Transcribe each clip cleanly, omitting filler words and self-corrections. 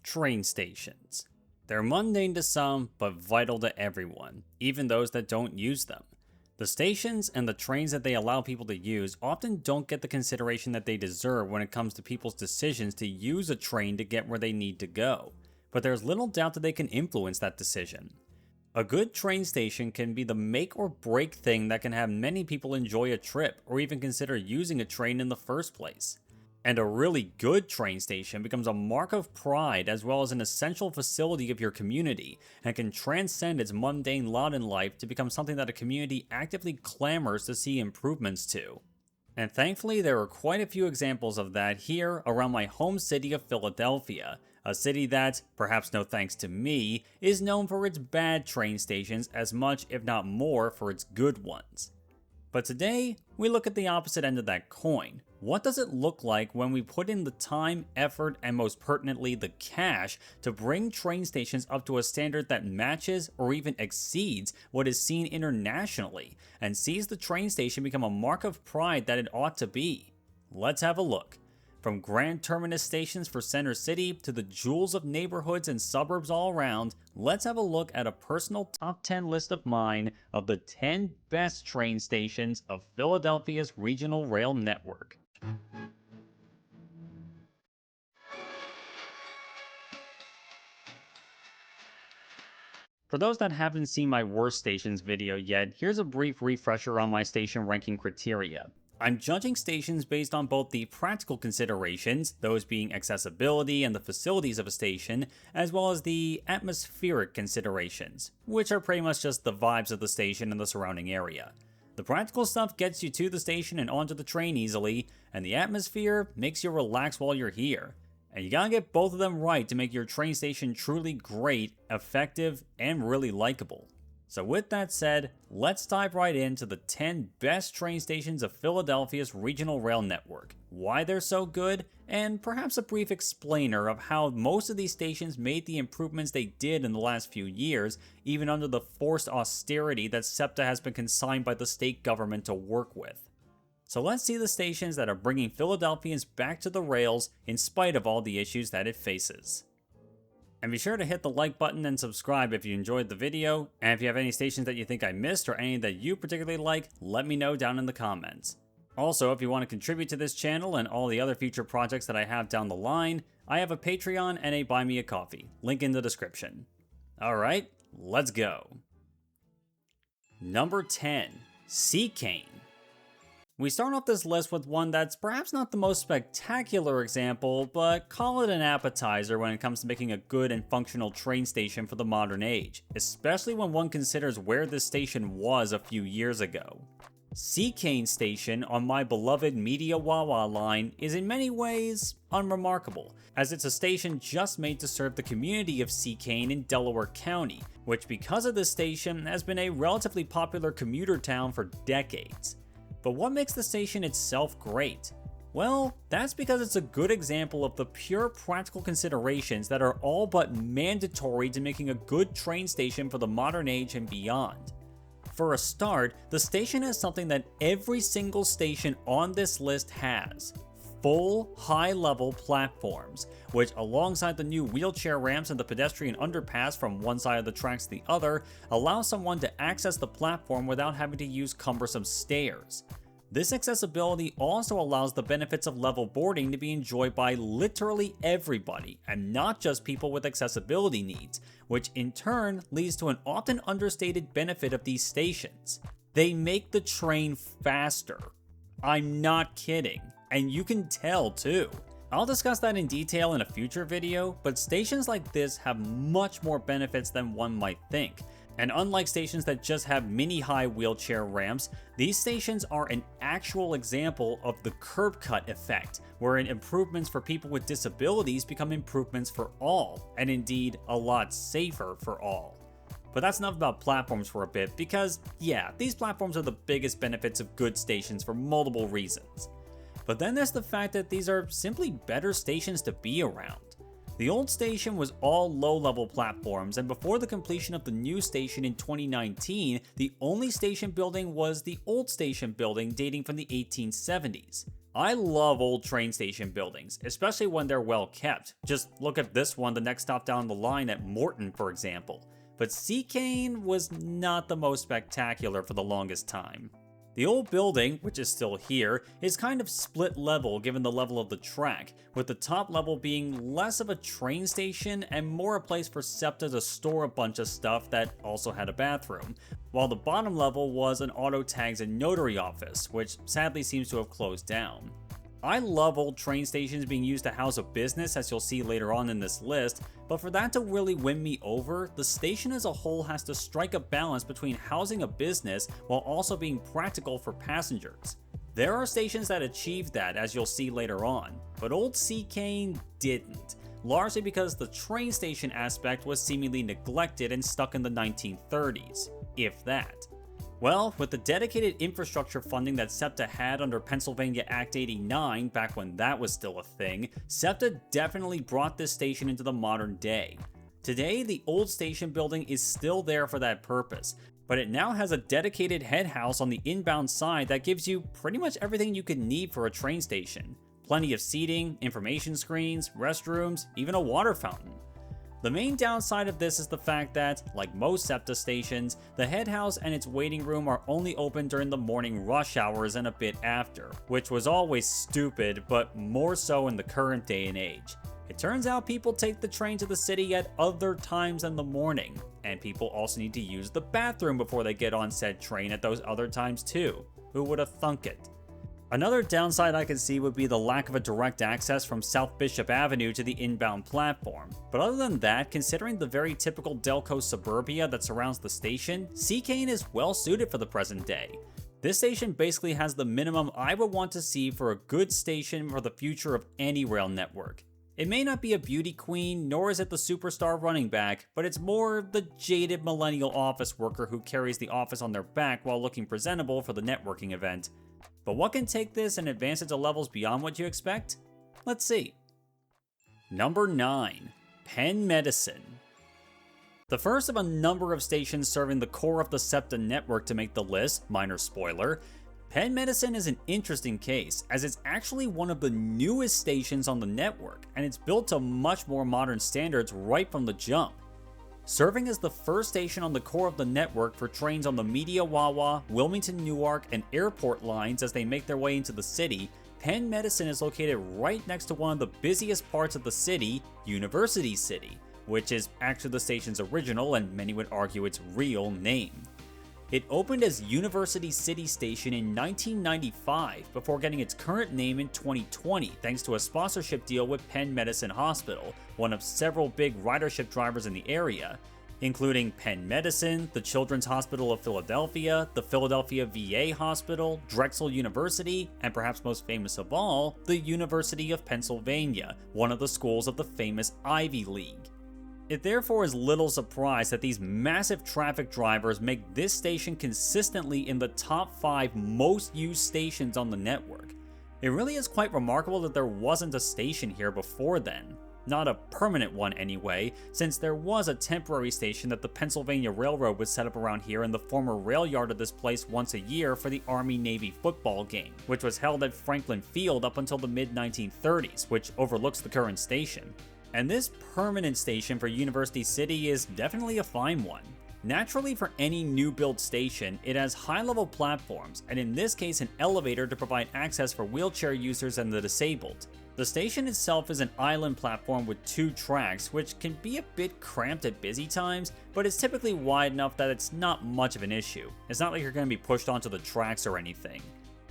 Train stations. They're mundane to some, but vital to everyone, even those that don't use them. The stations and the trains that they allow people to use often don't get the consideration that they deserve when it comes to people's decisions to use a train to get where they need to go, but there's little doubt that they can influence that decision. A good train station can be the make or break thing that can have many people enjoy a trip or even consider using a train in the first place. And a really good train station becomes a mark of pride as well as an essential facility of your community and can transcend its mundane lot in life to become something that a community actively clamors to see improvements to. And thankfully, there are quite a few examples of that here around my home city of Philadelphia, a city that, perhaps no thanks to me, is known for its bad train stations as much if not more for its good ones. But today, we look at the opposite end of that coin. What does it look like when we put in the time, effort, and most pertinently the cash to bring train stations up to a standard that matches or even exceeds what is seen internationally and sees the train station become a mark of pride that it ought to be? Let's have a look. From grand terminus stations for Center City to the jewels of neighborhoods and suburbs all around, let's have a look at a personal top 10 list of mine of the 10 best train stations of Philadelphia's regional rail network. For those that haven't seen my worst stations video yet, here's a brief refresher on my station ranking criteria. I'm judging stations based on both the practical considerations, those being accessibility and the facilities of a station, as well as the atmospheric considerations, which are pretty much just the vibes of the station and the surrounding area. The practical stuff gets you to the station and onto the train easily, and the atmosphere makes you relax while you're here. And you gotta get both of them right to make your train station truly great, effective, and really likable. So with that said, let's dive right into the 10 best train stations of Philadelphia's regional rail network, why they're so good, and perhaps a brief explainer of how most of these stations made the improvements they did in the last few years, even under the forced austerity that SEPTA has been consigned by the state government to work with. So let's see the stations that are bringing Philadelphians back to the rails in spite of all the issues that it faces. And be sure to hit the like button and subscribe if you enjoyed the video, and if you have any stations that you think I missed or any that you particularly like, let me know down in the comments. Also, if you want to contribute to this channel and all the other future projects that I have down the line, I have a Patreon and a Buy Me a Coffee, link in the description. Alright, let's go. Number 10. Seacane. We start off this list with one that's perhaps not the most spectacular example, but call it an appetizer when it comes to making a good and functional train station for the modern age, especially when one considers where this station was a few years ago. Seacane Station on my beloved Media Wawa line is in many ways unremarkable, as it's a station just made to serve the community of Seacane in Delaware County, which because of this station has been a relatively popular commuter town for decades. But what makes the station itself great? Well, that's because it's a good example of the pure practical considerations that are all but mandatory to making a good train station for the modern age and beyond. For a start, the station has something that every single station on this list has: full, high-level platforms, which alongside the new wheelchair ramps and the pedestrian underpass from one side of the tracks to the other, allow someone to access the platform without having to use cumbersome stairs. This accessibility also allows the benefits of level boarding to be enjoyed by literally everybody, and not just people with accessibility needs, which in turn leads to an often understated benefit of these stations. They make the train faster. I'm not kidding. And you can tell too. I'll discuss that in detail in a future video, but stations like this have much more benefits than one might think. And unlike stations that just have mini-high wheelchair ramps, these stations are an actual example of the curb cut effect, wherein improvements for people with disabilities become improvements for all, and indeed a lot safer for all. But that's enough about platforms for a bit, because yeah, these platforms are the biggest benefits of good stations for multiple reasons. But then there's the fact that these are simply better stations to be around. The old station was all low-level platforms, and before the completion of the new station in 2019, the only station building was the old station building dating from the 1870s. I love old train station buildings, especially when they're well kept. Just look at this one, the next stop down the line at Morton, for example. But Seacane was not the most spectacular for the longest time. The old building, which is still here, is kind of split level given the level of the track, with the top level being less of a train station and more a place for SEPTA to store a bunch of stuff that also had a bathroom, while the bottom level was an auto tags and notary office, which sadly seems to have closed down. I love old train stations being used to house a business, as you'll see later on in this list, but for that to really win me over, the station as a whole has to strike a balance between housing a business while also being practical for passengers. There are stations that achieve that, as you'll see later on, but old Seacane didn't, largely because the train station aspect was seemingly neglected and stuck in the 1930s, if that. Well, with the dedicated infrastructure funding that SEPTA had under Pennsylvania Act 89 back when that was still a thing, SEPTA definitely brought this station into the modern day. Today, the old station building is still there for that purpose, but it now has a dedicated head house on the inbound side that gives you pretty much everything you could need for a train station. Plenty of seating, information screens, restrooms, even a water fountain. The main downside of this is the fact that, like most SEPTA stations, the head house and its waiting room are only open during the morning rush hours and a bit after, which was always stupid, but more so in the current day and age. It turns out people take the train to the city at other times in the morning, and people also need to use the bathroom before they get on said train at those other times too. Who would have thunk it? Another downside I could see would be the lack of a direct access from South Bishop Avenue to the inbound platform. But other than that, considering the very typical Delco suburbia that surrounds the station, Seacane is well suited for the present day. This station basically has the minimum I would want to see for a good station for the future of any rail network. It may not be a beauty queen, nor is it the superstar running back, but it's more the jaded millennial office worker who carries the office on their back while looking presentable for the networking event. But what can take this and advance it to levels beyond what you expect? Let's see. Number 9. Penn Medicine. The first of a number of stations serving the core of the SEPTA network to make the list, minor spoiler, Penn Medicine is an interesting case, as it's actually one of the newest stations on the network, and it's built to much more modern standards right from the jump. Serving as the first station on the core of the network for trains on the Media Wawa, Wilmington Newark, and Airport lines as they make their way into the city, Penn Medicine is located right next to one of the busiest parts of the city, University City, which is actually the station's original and many would argue its real name. It opened as University City Station in 1995 before getting its current name in 2020 thanks to a sponsorship deal with Penn Medicine Hospital, one of several big ridership drivers in the area, including Penn Medicine, the Children's Hospital of Philadelphia, the Philadelphia VA Hospital, Drexel University, and perhaps most famous of all, the University of Pennsylvania, one of the schools of the famous Ivy League. It therefore is little surprise that these massive traffic drivers make this station consistently in the top 5 most used stations on the network. It really is quite remarkable that there wasn't a station here before then. Not a permanent one anyway, since there was a temporary station that the Pennsylvania Railroad would set up around here in the former rail yard of this place once a year for the Army-Navy football game, which was held at Franklin Field up until the mid-1930s, which overlooks the current station. And this permanent station for University City is definitely a fine one. Naturally, for any new build station, it has high-level platforms, and in this case an elevator to provide access for wheelchair users and the disabled. The station itself is an island platform with 2 tracks, which can be a bit cramped at busy times, but it's typically wide enough that it's not much of an issue. It's not like you're going to be pushed onto the tracks or anything.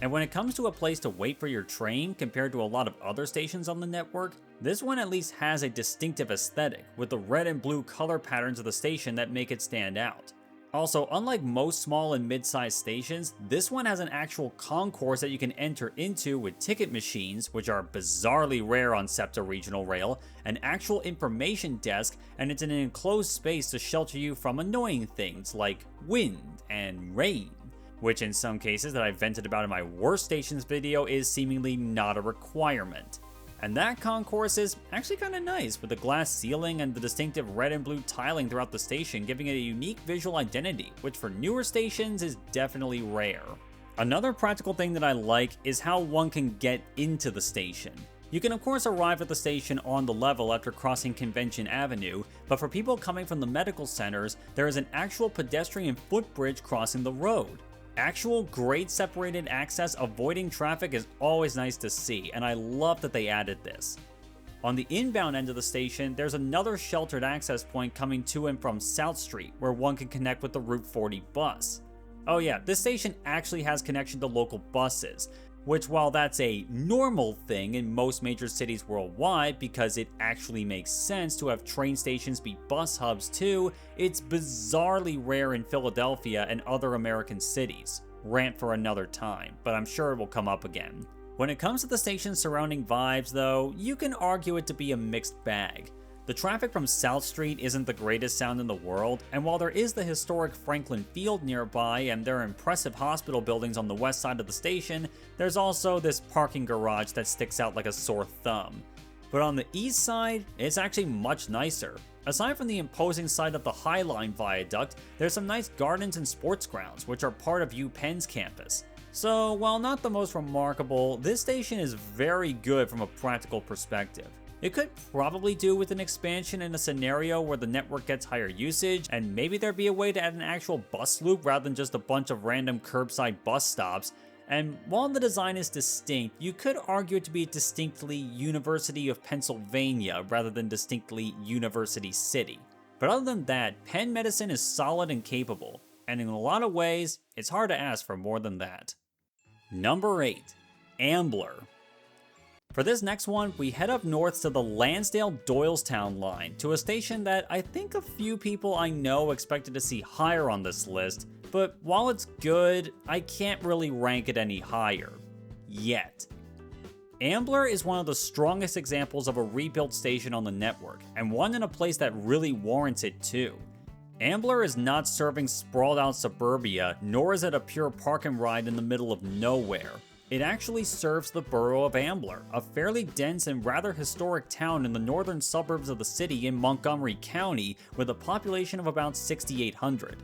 And when it comes to a place to wait for your train compared to a lot of other stations on the network, this one at least has a distinctive aesthetic, with the red and blue color patterns of the station that make it stand out. Also, unlike most small and mid-sized stations, this one has an actual concourse that you can enter into with ticket machines, which are bizarrely rare on SEPTA Regional Rail, an actual information desk, and it's in an enclosed space to shelter you from annoying things like wind and rain, which in some cases that I've vented about in my worst stations video is seemingly not a requirement. And that concourse is actually kind of nice, with the glass ceiling and the distinctive red and blue tiling throughout the station giving it a unique visual identity, which for newer stations is definitely rare. Another practical thing that I like is how one can get into the station. You can of course arrive at the station on the level after crossing Convention Avenue, but for people coming from the medical centers, there is an actual pedestrian footbridge crossing the road. Actual grade separated access avoiding traffic is always nice to see, and I love that they added this. On the inbound end of the station, there's another sheltered access point coming to and from South Street, where one can connect with the Route 40 bus. Oh yeah, this station actually has connection to local buses, which while that's a normal thing in most major cities worldwide because it actually makes sense to have train stations be bus hubs too, it's bizarrely rare in Philadelphia and other American cities. Rant for another time, but I'm sure it will come up again. When it comes to the station's surrounding vibes though, you can argue it to be a mixed bag. The traffic from South Street isn't the greatest sound in the world, and while there is the historic Franklin Field nearby and there are impressive hospital buildings on the west side of the station, there's also this parking garage that sticks out like a sore thumb. But on the east side, it's actually much nicer. Aside from the imposing sight of the High Line Viaduct, there's some nice gardens and sports grounds, which are part of UPenn's campus. So, while not the most remarkable, this station is very good from a practical perspective. It could probably do with an expansion in a scenario where the network gets higher usage, and maybe there'd be a way to add an actual bus loop rather than just a bunch of random curbside bus stops. And while the design is distinct, you could argue it to be distinctly University of Pennsylvania rather than distinctly University City. But other than that, Penn Medicine is solid and capable, and in a lot of ways, it's hard to ask for more than that. Number 8. Ambler. For this next one, we head up north to the Lansdale-Doylestown line, to a station that I think a few people I know expected to see higher on this list, but while it's good, I can't really rank it any higher. Yet. Ambler is one of the strongest examples of a rebuilt station on the network, and one in a place that really warrants it too. Ambler is not serving sprawled out suburbia, nor is it a pure park and ride in the middle of nowhere. It actually serves the borough of Ambler, a fairly dense and rather historic town in the northern suburbs of the city in Montgomery County with a population of about 6,800.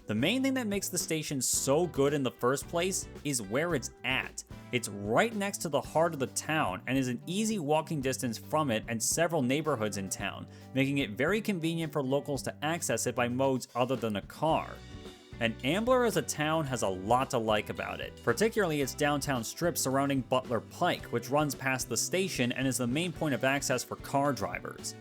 The main thing that makes the station so good in the first place is where it's at. It's right next to the heart of the town and is an easy walking distance from it and several neighborhoods in town, making it very convenient for locals to access it by modes other than a car. And Ambler as a town has a lot to like about it, particularly its downtown strip surrounding Butler Pike, which runs past the station and is the main point of access for car drivers.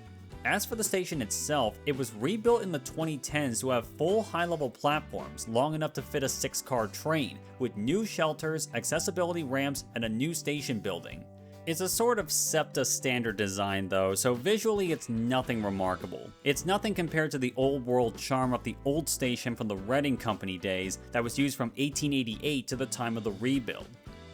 As for the station itself, it was rebuilt in the 2010s to have full high-level platforms long enough to fit a 6-car train, with new shelters, accessibility ramps, and a new station building. It's a sort of SEPTA standard design though, so visually it's nothing remarkable. It's nothing compared to the old world charm of the old station from the Reading Company days that was used from 1888 to the time of the rebuild.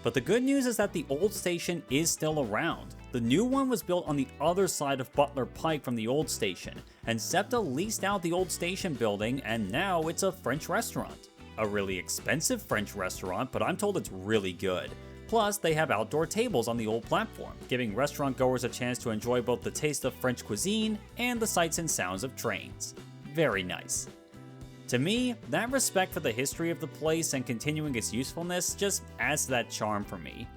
But the good news is that the old station is still around. The new one was built on the other side of Butler Pike from the old station, and SEPTA leased out the old station building and now it's a French restaurant. A really expensive French restaurant, but I'm told it's really good. Plus, they have outdoor tables on the old platform, giving restaurant goers a chance to enjoy both the taste of French cuisine and the sights and sounds of trains. Very nice. To me, that respect for the history of the place and continuing its usefulness just adds to that charm for me.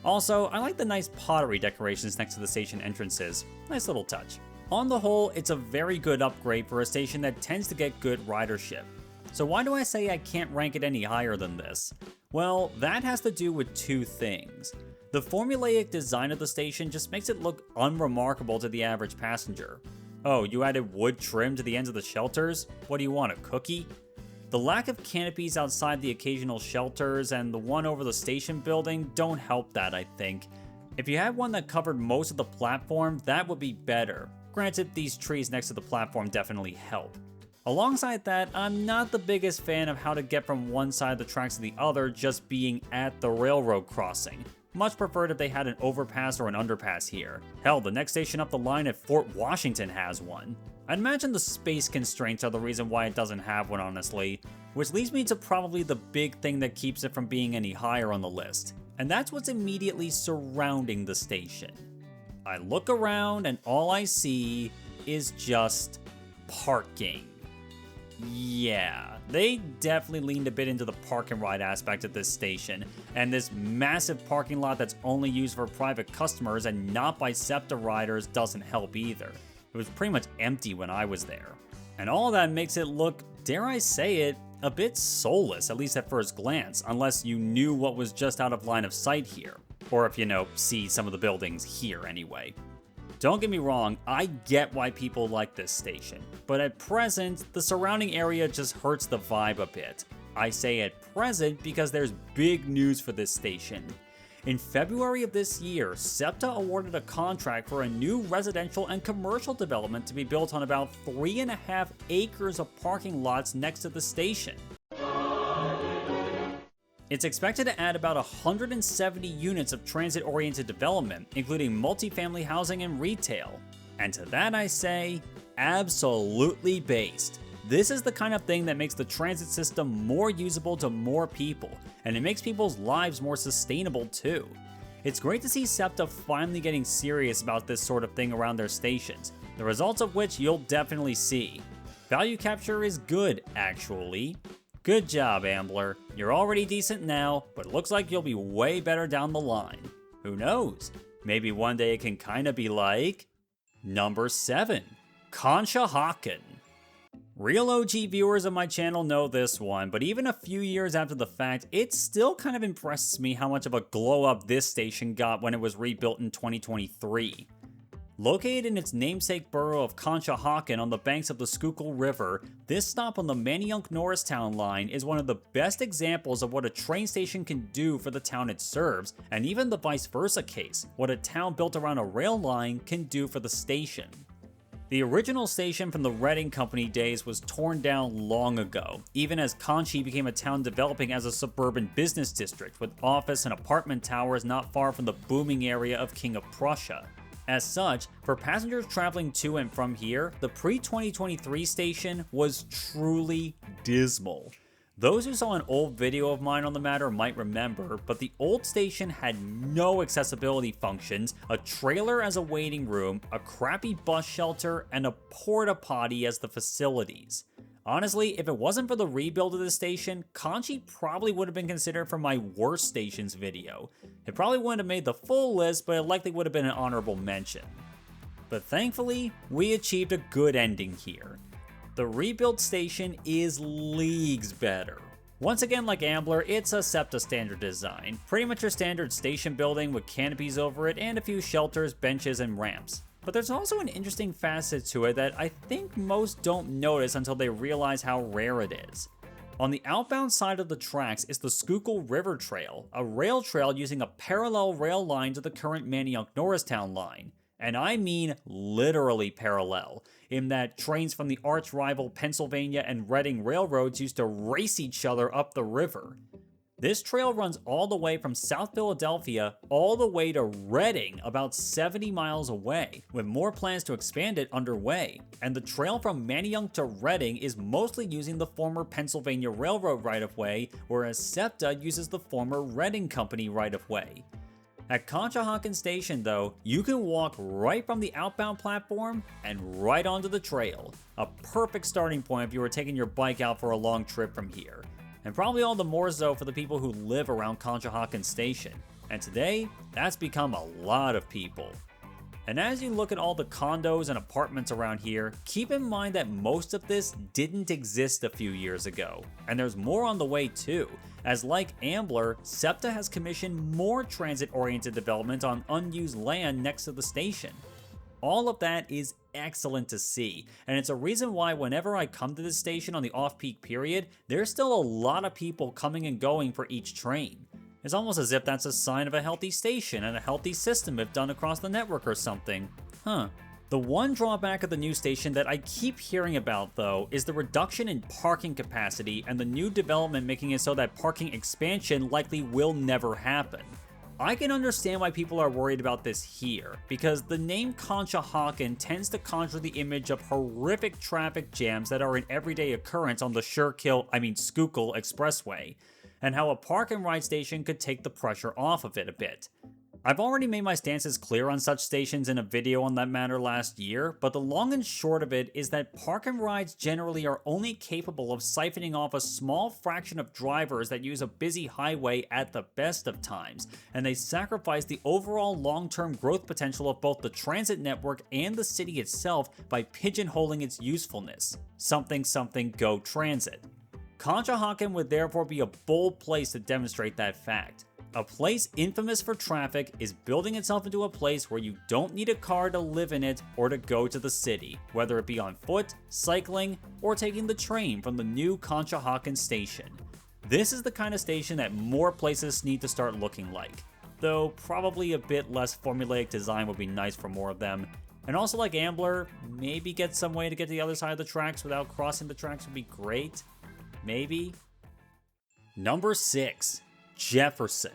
Also, I like the nice pottery decorations next to the station entrances. Nice little touch. On the whole, it's a very good upgrade for a station that tends to get good ridership. So why do I say I can't rank it any higher than this? Well, that has to do with two things. The formulaic design of the station just makes it look unremarkable to the average passenger. Oh, you added wood trim to the ends of the shelters? What do you want, a cookie? The lack of canopies outside the occasional shelters and the one over the station building don't help that, I think. If you had one that covered most of the platform, that would be better. Granted, these trees next to the platform definitely help. Alongside that, I'm not the biggest fan of how to get from one side of the tracks to the other just being at the railroad crossing. Much preferred if they had an overpass or an underpass here. Hell, the next station up the line at Fort Washington has one. I'd imagine the space constraints are the reason why it doesn't have one, honestly. Which leads me to probably the big thing that keeps it from being any higher on the list. And that's what's immediately surrounding the station. I look around and all I see is just parking. Yeah, they definitely leaned a bit into the park and ride aspect at this station, and this massive parking lot that's only used for private customers and not by SEPTA riders doesn't help either. It was pretty much empty when I was there. And all that makes it look, dare I say it, a bit soulless, at least at first glance, unless you knew what was just out of line of sight here. Or if you see some of the buildings here anyway. Don't get me wrong, I get why people like this station, but at present, the surrounding area just hurts the vibe a bit. I say at present because there's big news for this station. In February of this year, SEPTA awarded a contract for a new residential and commercial development to be built on about 3.5 acres of parking lots next to the station. It's expected to add about 170 units of transit-oriented development, including multifamily housing and retail. And to that I say, absolutely based. This is the kind of thing that makes the transit system more usable to more people, and it makes people's lives more sustainable too. It's great to see SEPTA finally getting serious about this sort of thing around their stations, the results of which you'll definitely see. Value capture is good, actually. Good job, Ambler. You're already decent now, but it looks like you'll be way better down the line. Who knows? Maybe one day it can kinda be like... Number 7. Conshohocken. Real OG viewers of my channel know this one, but even a few years after the fact, it still kind of impresses me how much of a glow up this station got when it was rebuilt in 2023. Located in its namesake borough of Conshohocken on the banks of the Schuylkill River, this stop on the Manayunk-Norristown line is one of the best examples of what a train station can do for the town it serves, and even the vice versa case, what a town built around a rail line can do for the station. The original station from the Reading Company days was torn down long ago, even as Conchi became a town developing as a suburban business district with office and apartment towers not far from the booming area of King of Prussia. As such, for passengers traveling to and from here, the pre-2023 station was truly dismal. Those who saw an old video of mine on the matter might remember, but the old station had no accessibility functions, a trailer as a waiting room, a crappy bus shelter, and a porta potty as the facilities. Honestly, if it wasn't for the rebuild of the station, Conchi probably would have been considered for my worst stations video. It probably wouldn't have made the full list, but it likely would have been an honorable mention. But thankfully, we achieved a good ending here. The rebuilt station is leagues better. Once again, like Ambler, it's a SEPTA standard design. Pretty much your standard station building with canopies over it and a few shelters, benches, and ramps. But there's also an interesting facet to it that I think most don't notice until they realize how rare it is. On the outbound side of the tracks is the Schuylkill River Trail, a rail trail using a parallel rail line to the current Manayunk-Norristown line. And I mean literally parallel, in that trains from the arch-rival Pennsylvania and Reading railroads used to race each other up the river. This trail runs all the way from South Philadelphia all the way to Reading, about 70 miles away, with more plans to expand it underway. And the trail from Manayunk to Reading is mostly using the former Pennsylvania Railroad right-of-way, whereas SEPTA uses the former Reading Company right-of-way. At Conshohocken Station though, you can walk right from the outbound platform and right onto the trail. A perfect starting point if you were taking your bike out for a long trip from here. And probably all the more so for the people who live around Conshohocken Station. And today, that's become a lot of people. And as you look at all the condos and apartments around here, keep in mind that most of this didn't exist a few years ago. And there's more on the way too, as like Ambler, SEPTA has commissioned more transit-oriented development on unused land next to the station. All of that is excellent to see, and it's a reason why whenever I come to this station on the off-peak period, there's still a lot of people coming and going for each train. It's almost as if that's a sign of a healthy station and a healthy system if done across the network or something. The one drawback of the new station that I keep hearing about though is the reduction in parking capacity and the new development making it so that parking expansion likely will never happen. I can understand why people are worried about this here, because the name Conshohocken tends to conjure the image of horrific traffic jams that are an everyday occurrence on the Schuylkill Expressway, and how a park and ride station could take the pressure off of it a bit. I've already made my stances clear on such stations in a video on that matter last year, but the long and short of it is that park and rides generally are only capable of siphoning off a small fraction of drivers that use a busy highway at the best of times, and they sacrifice the overall long-term growth potential of both the transit network and the city itself by pigeonholing its usefulness. Something go transit. Conshohocken would therefore be a bold place to demonstrate that fact. A place infamous for traffic is building itself into a place where you don't need a car to live in it or to go to the city, whether it be on foot, cycling, or taking the train from the new Conshohocken station. This is the kind of station that more places need to start looking like, though probably a bit less formulaic design would be nice for more of them. And also, like Ambler, maybe get some way to get to the other side of the tracks without crossing the tracks would be great. Maybe. Number 6. Jefferson.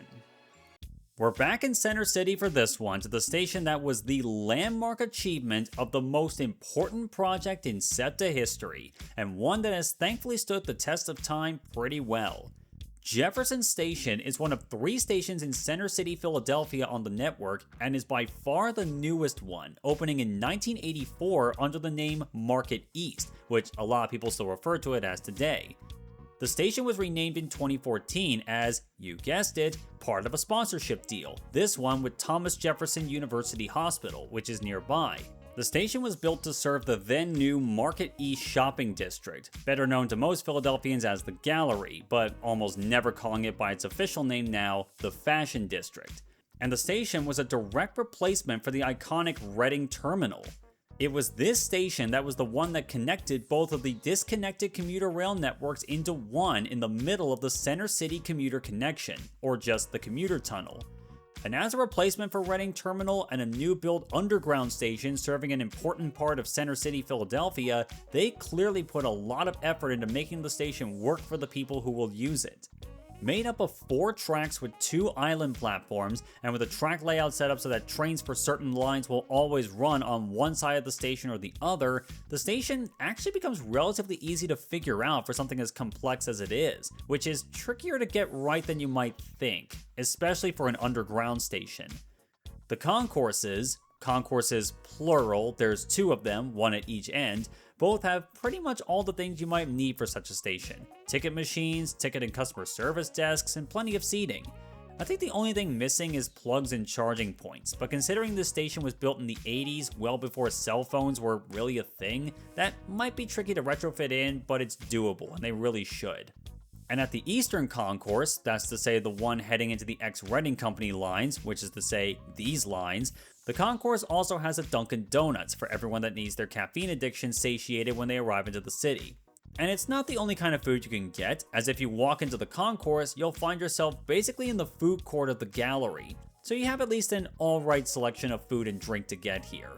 We're back in Center City for this one, to the station that was the landmark achievement of the most important project in SEPTA history, and one that has thankfully stood the test of time pretty well. Jefferson Station is one of 3 stations in Center City, Philadelphia on the network, and is by far the newest one, opening in 1984 under the name Market East, which a lot of people still refer to it as today. The station was renamed in 2014 as, you guessed it, part of a sponsorship deal, this one with Thomas Jefferson University Hospital, which is nearby. The station was built to serve the then new Market East shopping district, better known to most Philadelphians as the Gallery, but almost never calling it by its official name now, the Fashion District. And the station was a direct replacement for the iconic Reading Terminal. It was this station that was the one that connected both of the disconnected commuter rail networks into one in the middle of the Center City commuter connection, or just the commuter tunnel. And as a replacement for Reading Terminal and a new built underground station serving an important part of Center City, Philadelphia, they clearly put a lot of effort into making the station work for the people who will use it. Made up of 4 tracks with 2 island platforms, and with a track layout set up so that trains for certain lines will always run on one side of the station or the other, the station actually becomes relatively easy to figure out for something as complex as it is, which is trickier to get right than you might think, especially for an underground station. The concourses plural, there's 2 of them, one at each end, both have pretty much all the things you might need for such a station. Ticket machines, ticket and customer service desks, and plenty of seating. I think the only thing missing is plugs and charging points, but considering this station was built in the 80s, well before cell phones were really a thing, that might be tricky to retrofit in, but it's doable, and they really should. And at the Eastern Concourse, that's to say the one heading into the ex-Reading Company lines, which is to say these lines, the concourse also has a Dunkin' Donuts for everyone that needs their caffeine addiction satiated when they arrive into the city. And it's not the only kind of food you can get, as if you walk into the concourse, you'll find yourself basically in the food court of the Gallery, so you have at least an alright selection of food and drink to get here.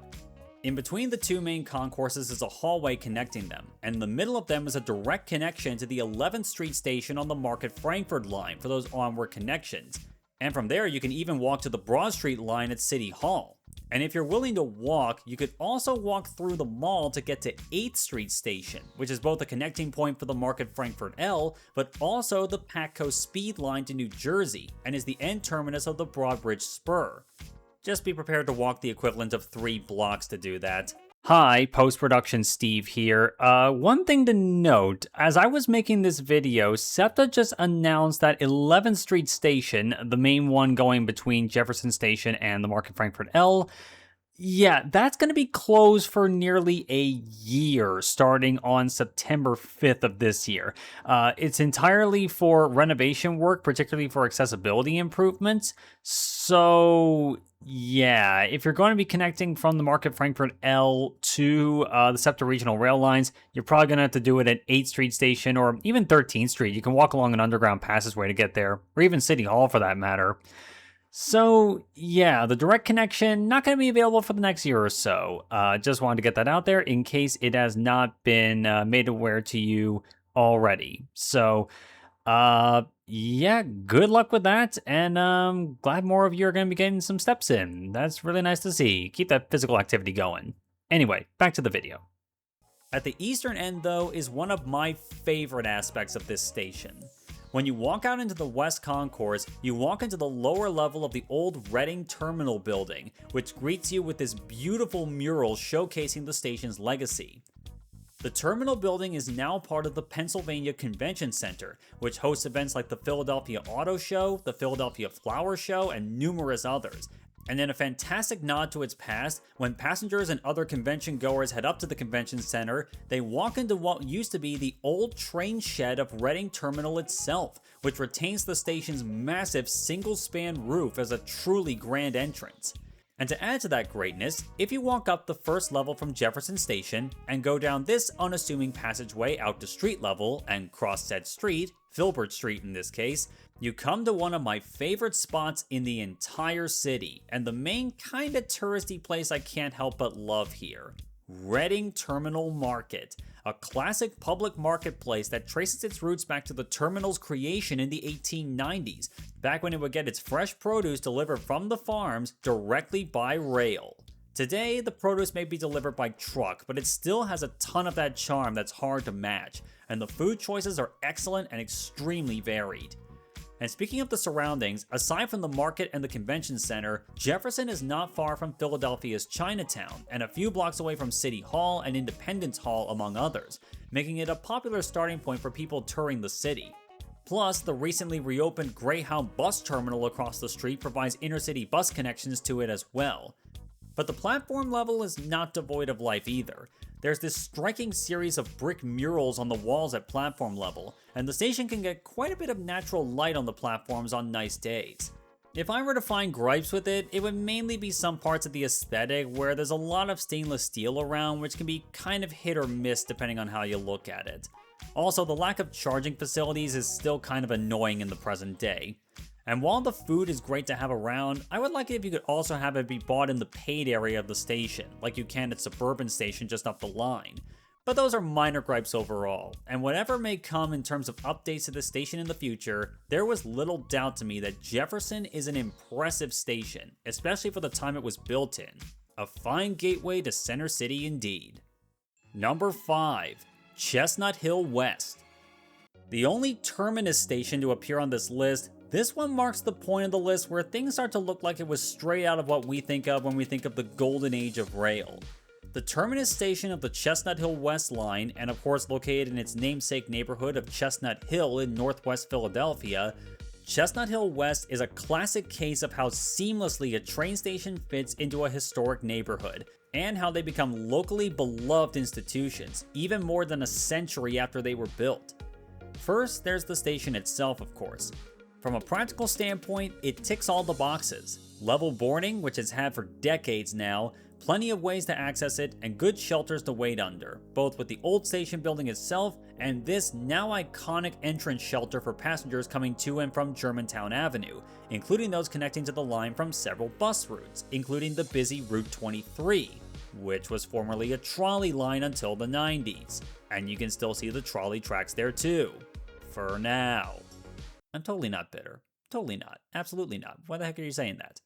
In between the 2 main concourses is a hallway connecting them, and in the middle of them is a direct connection to the 11th Street station on the Market Frankford line for those onward connections. And from there you can even walk to the Broad Street line at City Hall. And if you're willing to walk, you could also walk through the mall to get to 8th Street Station, which is both a connecting point for the Market Frankfurt L, but also the Patco Speed line to New Jersey, and is the end terminus of the Broadbridge Spur. Just be prepared to walk the equivalent of 3 blocks to do that. Hi, post-production Steve here. One thing to note, as I was making this video, SEPTA just announced that 11th Street Station, the main one going between Jefferson Station and the Market Frankfurt L, yeah, that's going to be closed for nearly a year, starting on September 5th of this year. It's entirely for renovation work, particularly for accessibility improvements. So, yeah, if you're going to be connecting from the Market Frankfurt L to the SEPTA regional rail lines, you're probably going to have to do it at 8th Street Station or even 13th Street. You can walk along an underground passageway to get there, or even City Hall for that matter. So, yeah, the direct connection, not going to be available for the next year or so. Just wanted to get that out there in case it has not been made aware to you already. So, yeah, good luck with that, and glad more of you are going to be getting some steps in. That's really nice to see. Keep that physical activity going. Anyway, back to the video. At the eastern end, though, is one of my favorite aspects of this station. When you walk out into the West Concourse, you walk into the lower level of the old Reading Terminal building, which greets you with this beautiful mural showcasing the station's legacy. The terminal building is now part of the Pennsylvania Convention Center, which hosts events like the Philadelphia Auto Show, the Philadelphia Flower Show, and numerous others. And in a fantastic nod to its past, when passengers and other convention goers head up to the convention center, they walk into what used to be the old train shed of Reading Terminal itself, which retains the station's massive single-span roof as a truly grand entrance. And to add to that greatness, if you walk up the first level from Jefferson Station and go down this unassuming passageway out to street level and cross said street, Filbert Street in this case, you come to one of my favorite spots in the entire city, and the main kinda touristy place I can't help but love here. Reading Terminal Market, a classic public marketplace that traces its roots back to the terminal's creation in the 1890s, back when it would get its fresh produce delivered from the farms directly by rail. Today, the produce may be delivered by truck, but it still has a ton of that charm that's hard to match, and the food choices are excellent and extremely varied. And speaking of the surroundings, aside from the market and the convention center, Jefferson is not far from Philadelphia's Chinatown, and a few blocks away from City Hall and Independence Hall among others, making it a popular starting point for people touring the city. Plus, the recently reopened Greyhound bus terminal across the street provides intercity bus connections to it as well. But the platform level is not devoid of life either. There's this striking series of brick murals on the walls at platform level, and the station can get quite a bit of natural light on the platforms on nice days. If I were to find gripes with it, it would mainly be some parts of the aesthetic where there's a lot of stainless steel around, which can be kind of hit or miss depending on how you look at it. Also, the lack of charging facilities is still kind of annoying in the present day. And while the food is great to have around, I would like it if you could also have it be bought in the paid area of the station, like you can at Suburban Station just up the line. But those are minor gripes overall, and whatever may come in terms of updates to the station in the future, there was little doubt to me that Jefferson is an impressive station, especially for the time it was built in. A fine gateway to Center City indeed. Number 5. Chestnut Hill West. The only terminus station to appear on this list, this one marks the point of the list where things start to look like it was straight out of what we think of when we think of the golden age of rail. The terminus station of the Chestnut Hill West line, and of course located in its namesake neighborhood of Chestnut Hill in northwest Philadelphia, Chestnut Hill West is a classic case of how seamlessly a train station fits into a historic neighborhood, and how they become locally beloved institutions, even more than a century after they were built. First, there's the station itself, of course. From a practical standpoint, it ticks all the boxes. Level boarding, which it's had for decades now, plenty of ways to access it, and good shelters to wait under, both with the old station building itself and this now iconic entrance shelter for passengers coming to and from Germantown Avenue, including those connecting to the line from several bus routes, including the busy Route 23, which was formerly a trolley line until the 90s, and you can still see the trolley tracks there too. For now. I'm totally not bitter. Totally not. Absolutely not. Why the heck are you saying that?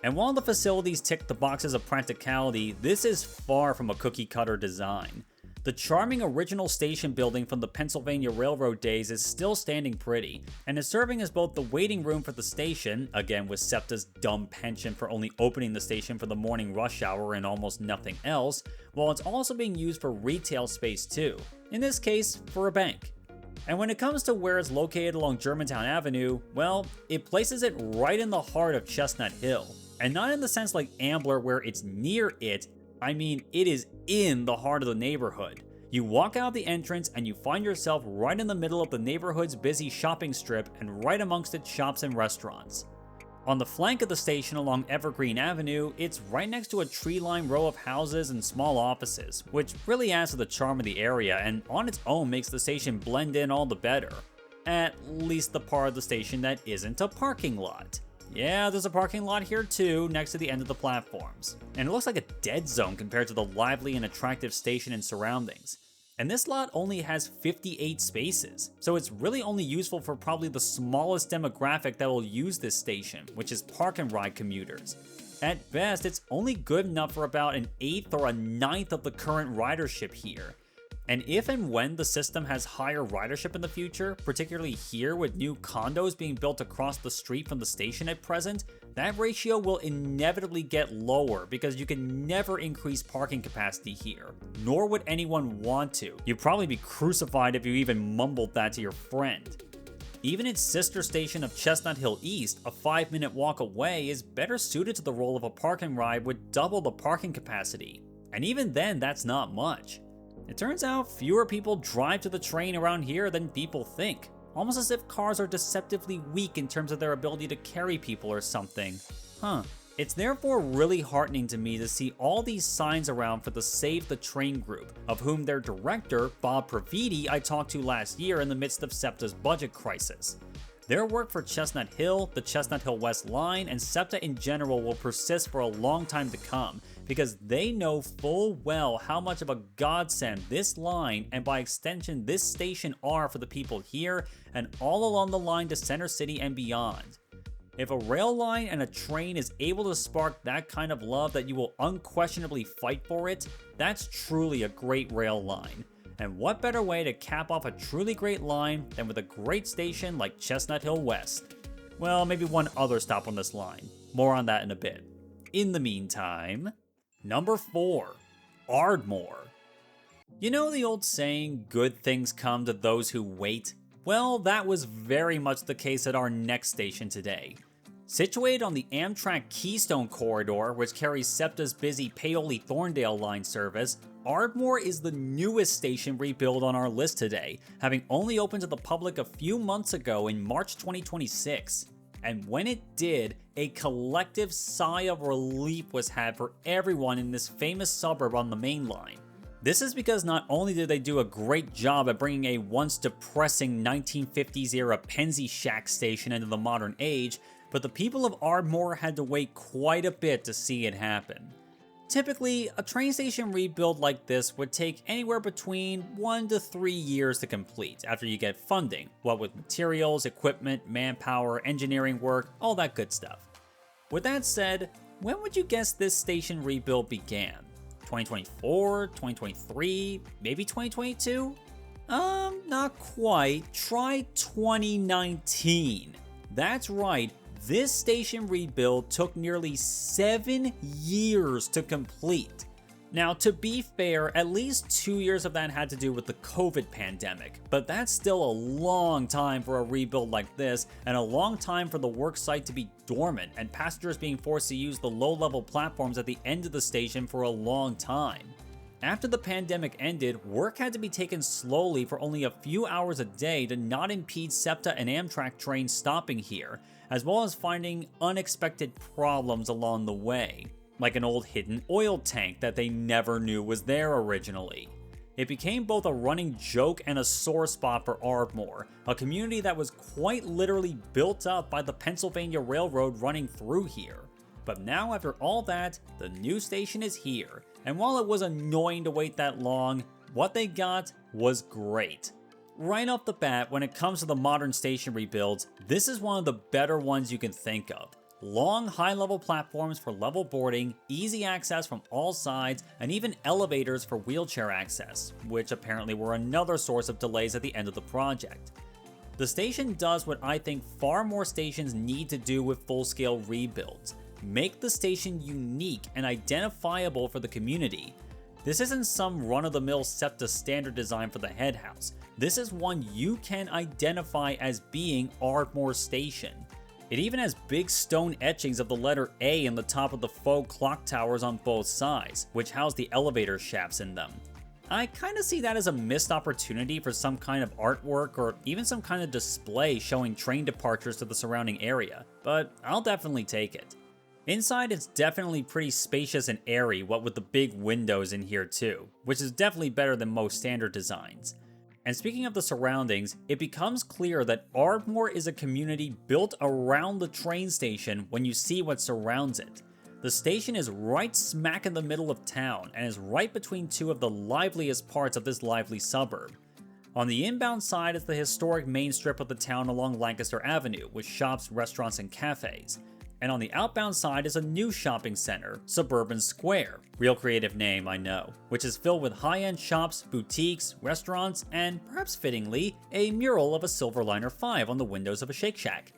And while the facilities tick the boxes of practicality, this is far from a cookie-cutter design. The charming original station building from the Pennsylvania Railroad days is still standing pretty, and is serving as both the waiting room for the station, again with SEPTA's dumb penchant for only opening the station for the morning rush hour and almost nothing else, while it's also being used for retail space too, in this case for a bank. And when it comes to where it's located along Germantown Avenue, well, it places it right in the heart of Chestnut Hill. And not in the sense like Ambler where it's near it, I mean it is in the heart of the neighborhood. You walk out the entrance and you find yourself right in the middle of the neighborhood's busy shopping strip and right amongst its shops and restaurants. On the flank of the station along Evergreen Avenue, it's right next to a tree-lined row of houses and small offices, which really adds to the charm of the area and on its own makes the station blend in all the better. At least the part of the station that isn't a parking lot. Yeah, there's a parking lot here too, next to the end of the platforms. And it looks like a dead zone compared to the lively and attractive station and surroundings. And this lot only has 58 spaces, so it's really only useful for probably the smallest demographic that will use this station, which is park and ride commuters. At best, it's only good enough for about an eighth or a ninth of the current ridership here. And if and when the system has higher ridership in the future, particularly here with new condos being built across the street from the station at present, that ratio will inevitably get lower because you can never increase parking capacity here, nor would anyone want to. You'd probably be crucified if you even mumbled that to your friend. Even its sister station of Chestnut Hill East, a 5-minute walk away, is better suited to the role of a parking ride with double the parking capacity. And even then, that's not much. It turns out fewer people drive to the train around here than people think, almost as if cars are deceptively weak in terms of their ability to carry people or something. It's therefore really heartening to me to see all these signs around for the Save the Train group, of whom their director, Bob Praviti, I talked to last year in the midst of SEPTA's budget crisis. Their work for Chestnut Hill, the Chestnut Hill West Line, and SEPTA in general will persist for a long time to come, because they know full well how much of a godsend this line, and by extension this station, are for the people here and all along the line to Center City and beyond. If a rail line and a train is able to spark that kind of love that you will unquestionably fight for it, that's truly a great rail line. And what better way to cap off a truly great line than with a great station like Chestnut Hill West? Well, maybe one other stop on this line. More on that in a bit. In the meantime, number 4, Ardmore. You know the old saying, good things come to those who wait? Well, that was very much the case at our next station today. Situated on the Amtrak Keystone Corridor, which carries SEPTA's busy Paoli-Thorndale line service, Ardmore is the newest station rebuild on our list today, having only opened to the public a few months ago in March 2026. And when it did, a collective sigh of relief was had for everyone in this famous suburb on the main line. This is because not only did they do a great job at bringing a once depressing 1950s era Penzi Shack station into the modern age, but the people of Ardmore had to wait quite a bit to see it happen. Typically, a train station rebuild like this would take anywhere between 1 to 3 years to complete after you get funding, what with materials, equipment, manpower, engineering work, all that good stuff. With that said, when would you guess this station rebuild began? 2024, 2023, maybe 2022? Not quite. Try 2019. That's right. This station rebuild took nearly 7 years to complete. Now, to be fair, at least 2 years of that had to do with the COVID pandemic, but that's still a long time for a rebuild like this, and a long time for the work site to be dormant and passengers being forced to use the low-level platforms at the end of the station for a long time. After the pandemic ended, work had to be taken slowly for only a few hours a day to not impede SEPTA and Amtrak trains stopping here, as well as finding unexpected problems along the way, like an old hidden oil tank that they never knew was there originally. It became both a running joke and a sore spot for Ardmore, a community that was quite literally built up by the Pennsylvania Railroad running through here. But now, after all that, the new station is here, and while it was annoying to wait that long, what they got was great. Right off the bat, when it comes to the modern station rebuilds, this is one of the better ones you can think of. Long, high-level platforms for level boarding, easy access from all sides, and even elevators for wheelchair access, which apparently were another source of delays at the end of the project. The station does what I think far more stations need to do with full-scale rebuilds: make the station unique and identifiable for the community. This isn't some run-of-the-mill SEPTA standard design for the head house. This is one you can identify as being Ardmore Station. It even has big stone etchings of the letter A in the top of the faux clock towers on both sides, which house the elevator shafts in them. I kinda see that as a missed opportunity for some kind of artwork or even some kind of display showing train departures to the surrounding area, but I'll definitely take it. Inside, it's definitely pretty spacious and airy, what with the big windows in here too, which is definitely better than most standard designs. And speaking of the surroundings, it becomes clear that Ardmore is a community built around the train station when you see what surrounds it. The station is right smack in the middle of town and is right between two of the liveliest parts of this lively suburb. On the inbound side is the historic main strip of the town along Lancaster Avenue, with shops, restaurants, and cafes. And on the outbound side is a new shopping center, Suburban Square. Real creative name, I know. Which is filled with high-end shops, boutiques, restaurants, and, perhaps fittingly, a mural of a Silverliner 5 on the windows of a Shake Shack.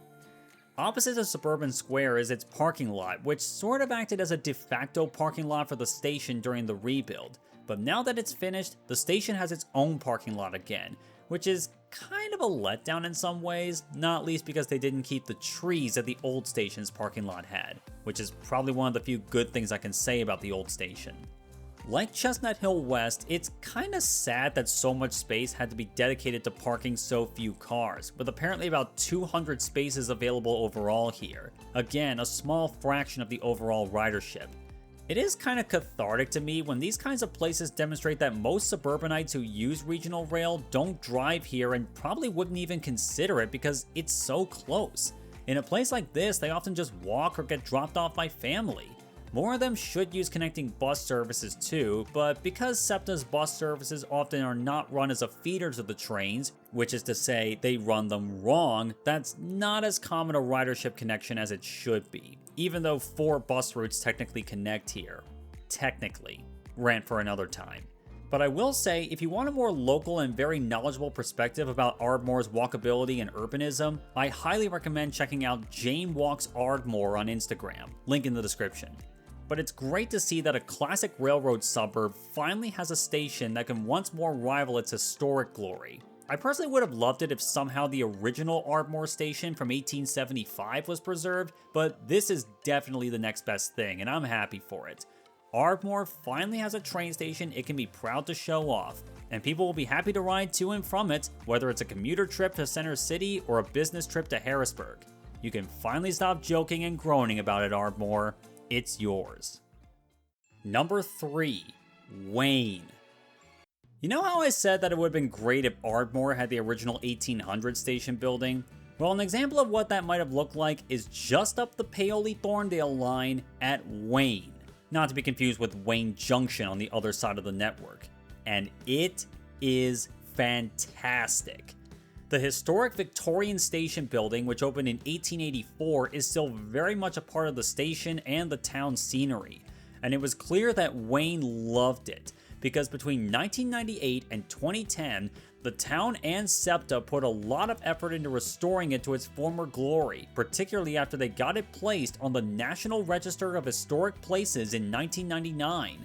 Opposite the Suburban Square is its parking lot, which sort of acted as a de facto parking lot for the station during the rebuild. But now that it's finished, the station has its own parking lot again, which is kind of a letdown in some ways, not least because they didn't keep the trees that the old station's parking lot had, which is probably one of the few good things I can say about the old station. Like Chestnut Hill West, it's kinda sad that so much space had to be dedicated to parking so few cars, with apparently about 200 spaces available overall here. Again, a small fraction of the overall ridership. It is kinda cathartic to me when these kinds of places demonstrate that most suburbanites who use regional rail don't drive here and probably wouldn't even consider it because it's so close. In a place like this, they often just walk or get dropped off by family. More of them should use connecting bus services too, but because SEPTA's bus services often are not run as a feeder to the trains, which is to say they run them wrong, that's not as common a ridership connection as it should be, even though 4 bus routes technically connect here. Technically. Rant for another time. But I will say, if you want a more local and very knowledgeable perspective about Ardmore's walkability and urbanism, I highly recommend checking out Jane Walks Ardmore on Instagram, link in the description. But it's great to see that a classic railroad suburb finally has a station that can once more rival its historic glory. I personally would have loved it if somehow the original Ardmore station from 1875 was preserved, but this is definitely the next best thing, and I'm happy for it. Ardmore finally has a train station it can be proud to show off, and people will be happy to ride to and from it, whether it's a commuter trip to Center City or a business trip to Harrisburg. You can finally stop joking and groaning about it, Ardmore. It's yours. Number 3. Wayne. You know how I said that it would have been great if Ardmore had the original 1800 station building? Well, an example of what that might have looked like is just up the Paoli-Thorndale line at Wayne. Not to be confused with Wayne Junction on the other side of the network. And it is fantastic. The historic Victorian Station building, which opened in 1884, is still very much a part of the station and the town's scenery. And it was clear that Wayne loved it, because between 1998 and 2010, the town and SEPTA put a lot of effort into restoring it to its former glory, particularly after they got it placed on the National Register of Historic Places in 1999.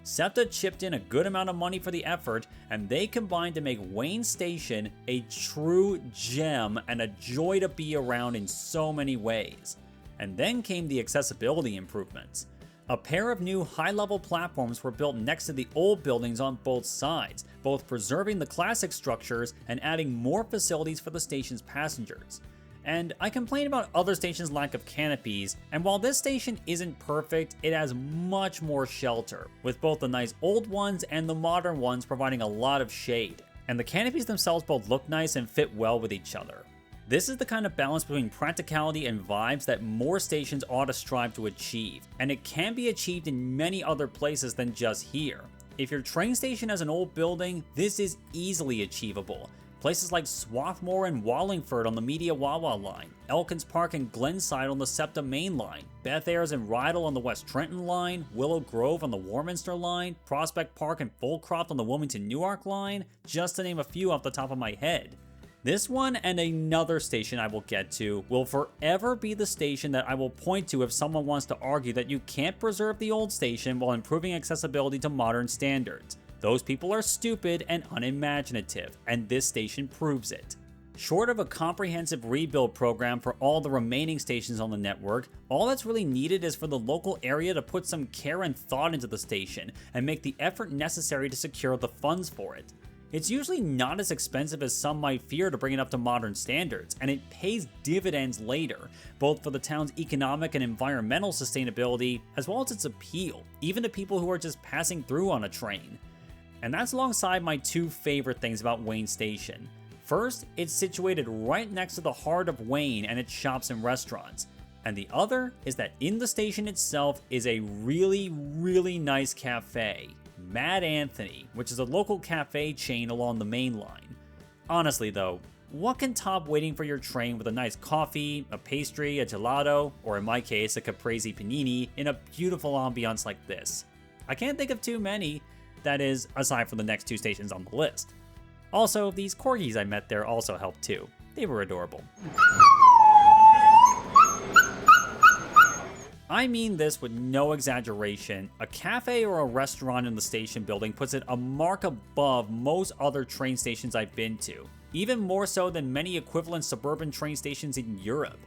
SEPTA chipped in a good amount of money for the effort, and they combined to make Wayne Station a true gem and a joy to be around in so many ways. And then came the accessibility improvements. A pair of new high-level platforms were built next to the old buildings on both sides, both preserving the classic structures and adding more facilities for the station's passengers. And I complain about other stations' lack of canopies, and while this station isn't perfect, it has much more shelter, with both the nice old ones and the modern ones providing a lot of shade. And the canopies themselves both look nice and fit well with each other. This is the kind of balance between practicality and vibes that more stations ought to strive to achieve, and it can be achieved in many other places than just here. If your train station has an old building, this is easily achievable. Places like Swarthmore and Wallingford on the Media Wawa line, Elkins Park and Glenside on the SEPTA main line, Beth Ayres and Rydal on the West Trenton line, Willow Grove on the Warminster line, Prospect Park and Foldcroft on the Wilmington Newark line, just to name a few off the top of my head. This one and another station I will get to will forever be the station that I will point to if someone wants to argue that you can't preserve the old station while improving accessibility to modern standards. Those people are stupid and unimaginative, and this station proves it. Short of a comprehensive rebuild program for all the remaining stations on the network, all that's really needed is for the local area to put some care and thought into the station and make the effort necessary to secure the funds for it. It's usually not as expensive as some might fear to bring it up to modern standards, and it pays dividends later, both for the town's economic and environmental sustainability, as well as its appeal, even to people who are just passing through on a train. And that's alongside my 2 favorite things about Wayne Station. First, it's situated right next to the heart of Wayne and its shops and restaurants. And the other is that in the station itself is a really nice cafe, Mad Anthony, which is a local cafe chain along the main line. Honestly though, what can top waiting for your train with a nice coffee, a pastry, a gelato, or in my case, a caprese panini in a beautiful ambiance like this? I can't think of too many, that is, aside from the next 2 stations on the list. Also, these corgis I met there also helped too. They were adorable. I mean this with no exaggeration, a cafe or a restaurant in the station building puts it a mark above most other train stations I've been to, even more so than many equivalent suburban train stations in Europe.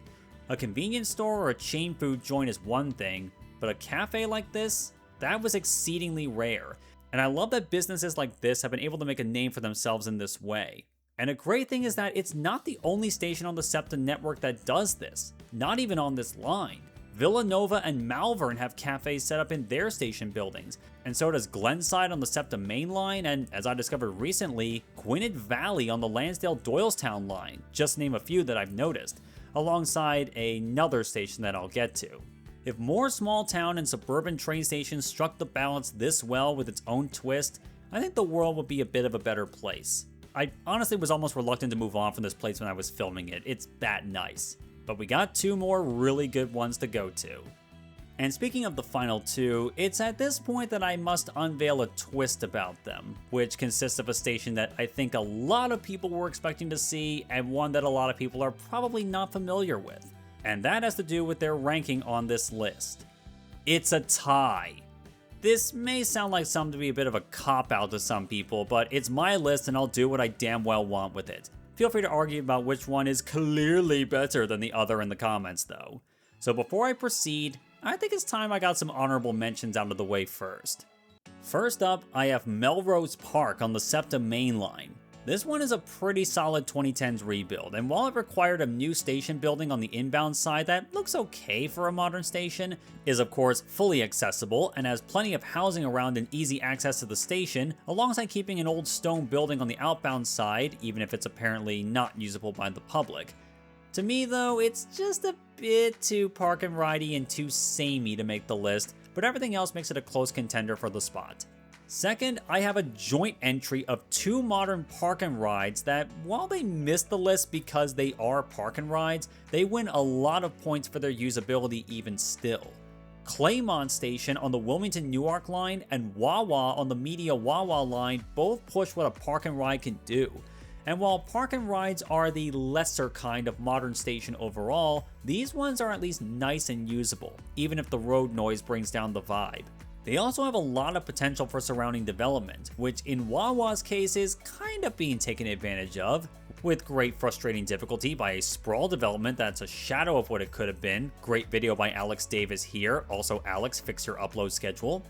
A convenience store or a chain food joint is one thing, but a cafe like this? That was exceedingly rare, and I love that businesses like this have been able to make a name for themselves in this way. And a great thing is that it's not the only station on the SEPTA network that does this, not even on this line. Villanova and Malvern have cafes set up in their station buildings, and so does Glenside on the SEPTA main line, and as I discovered recently, Gwinnett Valley on the Lansdale-Doylestown line, just to name a few that I've noticed, alongside another station that I'll get to. If more small town and suburban train stations struck the balance this well with its own twist, I think the world would be a bit of a better place. I honestly was almost reluctant to move on from this place when I was filming it, it's that nice. But we got 2 more really good ones to go to. And speaking of the final 2, it's at this point that I must unveil a twist about them, which consists of a station that I think a lot of people were expecting to see, and one that a lot of people are probably not familiar with. And that has to do with their ranking on this list. It's a tie. This may sound like something to be a bit of a cop-out to some people, but it's my list and I'll do what I damn well want with it. Feel free to argue about which one is clearly better than the other in the comments though. So before I proceed, I think it's time I got some honorable mentions out of the way first. First up, I have Melrose Park on the SEPTA main line. This one is a pretty solid 2010s rebuild, and while it required a new station building on the inbound side that looks okay for a modern station, is of course fully accessible and has plenty of housing around and easy access to the station, alongside keeping an old stone building on the outbound side, even if it's apparently not usable by the public. To me though, it's just a bit too park and ridey and too samey to make the list, but everything else makes it a close contender for the spot. Second, I have a joint entry of 2 modern park and rides that, while they missed the list because they are park and rides, they win a lot of points for their usability even still. Claymont Station on the Wilmington-Newark line and Wawa on the Media Wawa line both push what a park and ride can do. And while park and rides are the lesser kind of modern station overall, these ones are at least nice and usable, even if the road noise brings down the vibe. They also have a lot of potential for surrounding development, which in Wawa's case is kind of being taken advantage of, with great frustrating difficulty by a sprawl development that's a shadow of what it could have been. Great video by Alex Davis here, also Alex, fix your upload schedule.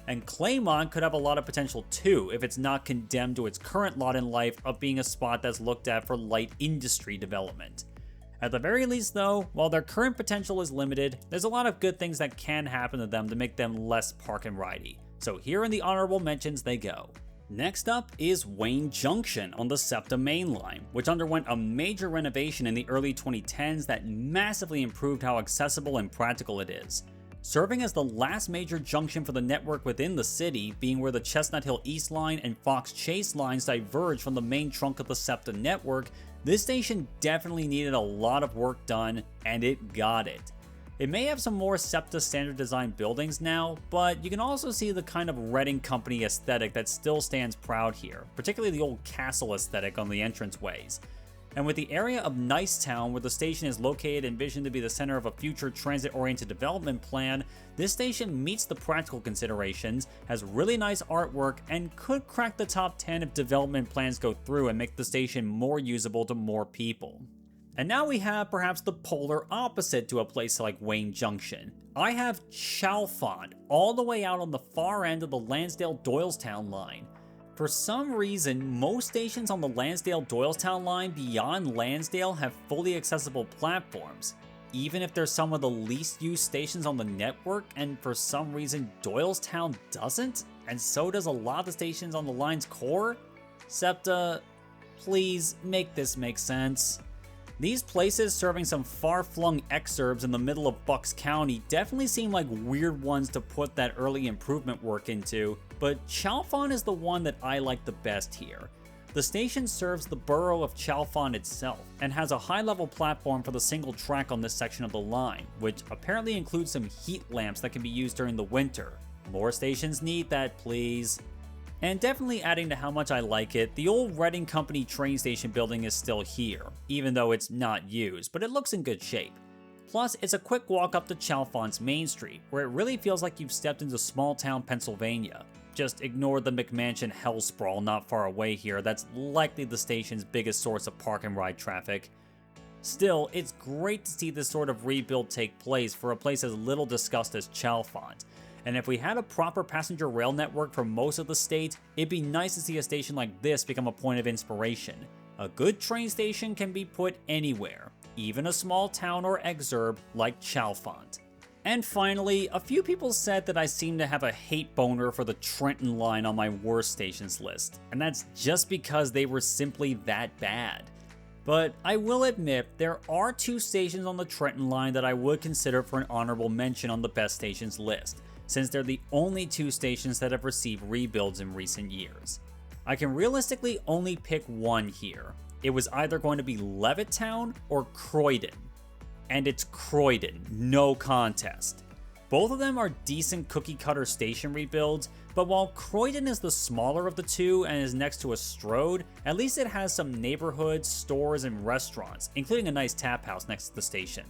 And Claymont could have a lot of potential too, if it's not condemned to its current lot in life of being a spot that's looked at for light industry development. At the very least though, while their current potential is limited, there's a lot of good things that can happen to them to make them less park and ridey. So here in the honorable mentions they go. Next up is Wayne Junction on the SEPTA main line, which underwent a major renovation in the early 2010s that massively improved how accessible and practical it is. Serving as the last major junction for the network within the city, being where the Chestnut Hill East Line and Fox Chase lines diverge from the main trunk of the SEPTA network, this station definitely needed a lot of work done, and it got it. It may have some more SEPTA standard design buildings now, but you can also see the kind of Reading Company aesthetic that still stands proud here, particularly the old castle aesthetic on the entranceways. And with the area of Nicetown where the station is located envisioned to be the center of a future transit-oriented development plan, this station meets the practical considerations, has really nice artwork, and could crack the top 10 if development plans go through and make the station more usable to more people. And now we have perhaps the polar opposite to a place like Wayne Junction. I have Chalfont, all the way out on the far end of the Lansdale-Doylestown line. For some reason, most stations on the Lansdale-Doylestown line beyond Lansdale have fully accessible platforms, even if they're some of the least used stations on the network, and for some reason Doylestown doesn't, and so does a lot of the stations on the line's core? SEPTA, please make this make sense. These places serving some far-flung exurbs in the middle of Bucks County definitely seem like weird ones to put that early improvement work into, but Chalfont is the one that I like the best here. The station serves the borough of Chalfont itself, and has a high-level platform for the single track on this section of the line, which apparently includes some heat lamps that can be used during the winter. More stations need that, please. And definitely adding to how much I like it, the old Reading Company train station building is still here, even though it's not used, but it looks in good shape. Plus, it's a quick walk up to Chalfont's Main Street, where it really feels like you've stepped into small-town Pennsylvania. Just ignore the McMansion hell sprawl not far away here, that's likely the station's biggest source of park and ride traffic. Still, it's great to see this sort of rebuild take place for a place as little discussed as Chalfont. And if we had a proper passenger rail network for most of the state, it'd be nice to see a station like this become a point of inspiration. A good train station can be put anywhere, even a small town or exurb like Chalfont. And finally, a few people said that I seem to have a hate boner for the Trenton line on my worst stations list, and that's just because they were simply that bad. But I will admit, there are 2 stations on the Trenton line that I would consider for an honorable mention on the best stations list, since they're the only 2 stations that have received rebuilds in recent years. I can realistically only pick one here. It was either going to be Levittown or Croydon. And it's Croydon, no contest. Both of them are decent cookie-cutter station rebuilds, but while Croydon is the smaller of the 2 and is next to a Strode, at least it has some neighborhoods, stores, and restaurants, including a nice tap house next to the station.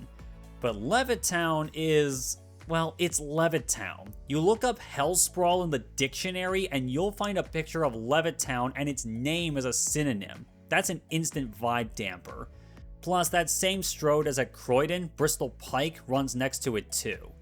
But Levittown is... well, it's Levittown. You look up hell sprawl in the dictionary and you'll find a picture of Levittown and its name as a synonym. That's an instant vibe damper. Plus, that same Strode as at Croydon, Bristol Pike, runs next to it too.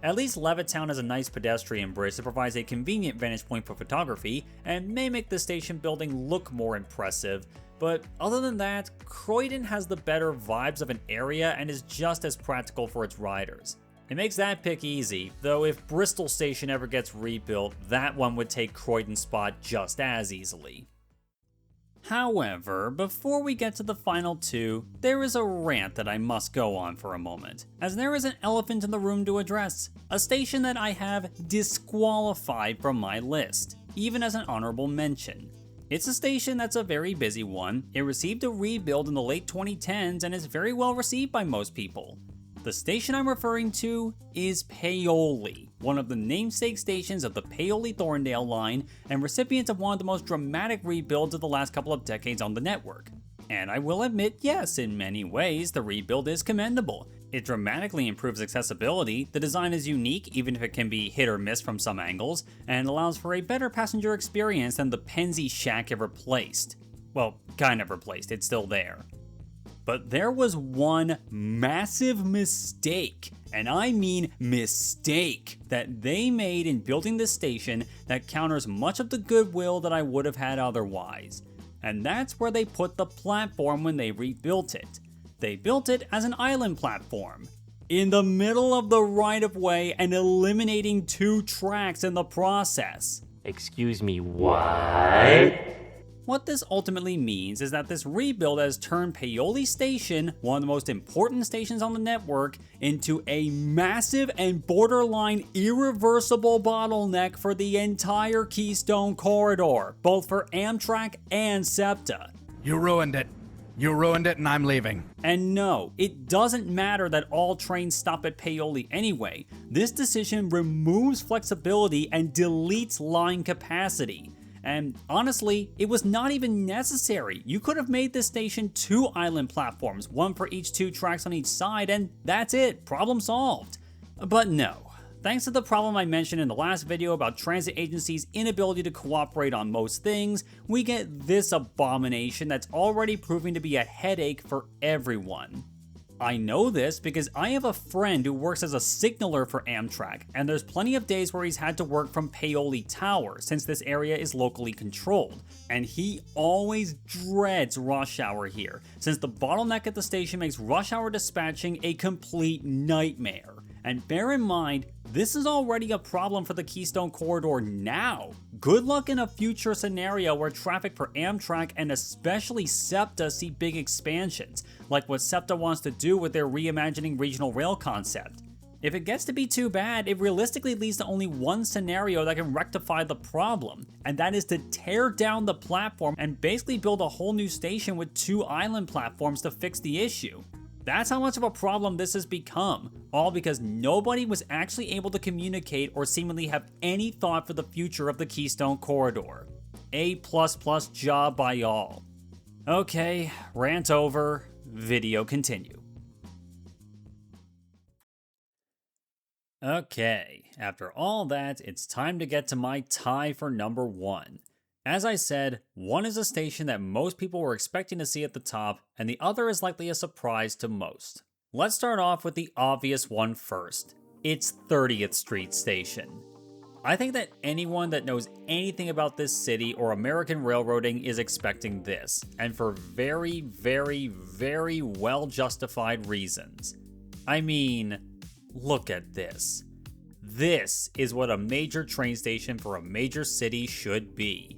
At least Levittown has a nice pedestrian bridge that provides a convenient vantage point for photography and may make the station building look more impressive, but other than that, Croydon has the better vibes of an area and is just as practical for its riders. It makes that pick easy, though if Bristol Station ever gets rebuilt, that one would take Croydon's spot just as easily. However, before we get to the final 2, there is a rant that I must go on for a moment, as there is an elephant in the room to address, a station that I have disqualified from my list, even as an honorable mention. It's a station that's a very busy one, it received a rebuild in the late 2010s and is very well received by most people. The station I'm referring to is Paoli, one of the namesake stations of the Paoli-Thorndale line and recipient of one of the most dramatic rebuilds of the last couple of decades on the network. And I will admit, yes, in many ways, the rebuild is commendable. It dramatically improves accessibility, the design is unique even if it can be hit or miss from some angles, and allows for a better passenger experience than the Penzie shack it replaced. Well, kind of replaced, it's still there. But there was one massive mistake, and I mean mistake, that they made in building this station that counters much of the goodwill that I would have had otherwise. And that's where they put the platform when they rebuilt it. They built it as an island platform, in the middle of the right-of-way and eliminating 2 tracks in the process. Excuse me, what? What this ultimately means is that this rebuild has turned Paoli Station, one of the most important stations on the network, into a massive and borderline irreversible bottleneck for the entire Keystone Corridor, both for Amtrak and SEPTA. You ruined it. You ruined it and I'm leaving. And no, it doesn't matter that all trains stop at Paoli anyway. This decision removes flexibility and deletes line capacity. And honestly, it was not even necessary. You could have made this station 2 island platforms, one for each 2 tracks on each side, and that's it, problem solved. But no. Thanks to the problem I mentioned in the last video about transit agencies' inability to cooperate on most things, we get this abomination that's already proving to be a headache for everyone. I know this because I have a friend who works as a signaler for Amtrak, and there's plenty of days where he's had to work from Paoli Tower since this area is locally controlled, and he always dreads rush hour here, since the bottleneck at the station makes rush hour dispatching a complete nightmare. And bear in mind, this is already a problem for the Keystone Corridor now. Good luck in a future scenario where traffic for Amtrak and especially SEPTA see big expansions, like what SEPTA wants to do with their reimagining regional rail concept. If it gets to be too bad, it realistically leads to only one scenario that can rectify the problem, and that is to tear down the platform and basically build a whole new station with 2 island platforms to fix the issue. That's how much of a problem this has become, all because nobody was actually able to communicate or seemingly have any thought for the future of the Keystone Corridor. A++ job by all. Okay, rant over, video continue. Okay, after all that, it's time to get to my tie for number 1. As I said, one is a station that most people were expecting to see at the top, and the other is likely a surprise to most. Let's start off with the obvious one first. It's 30th Street Station. I think that anyone that knows anything about this city or American railroading is expecting this, and for very, very, very well justified reasons. I mean, look at this. This is what a major train station for a major city should be.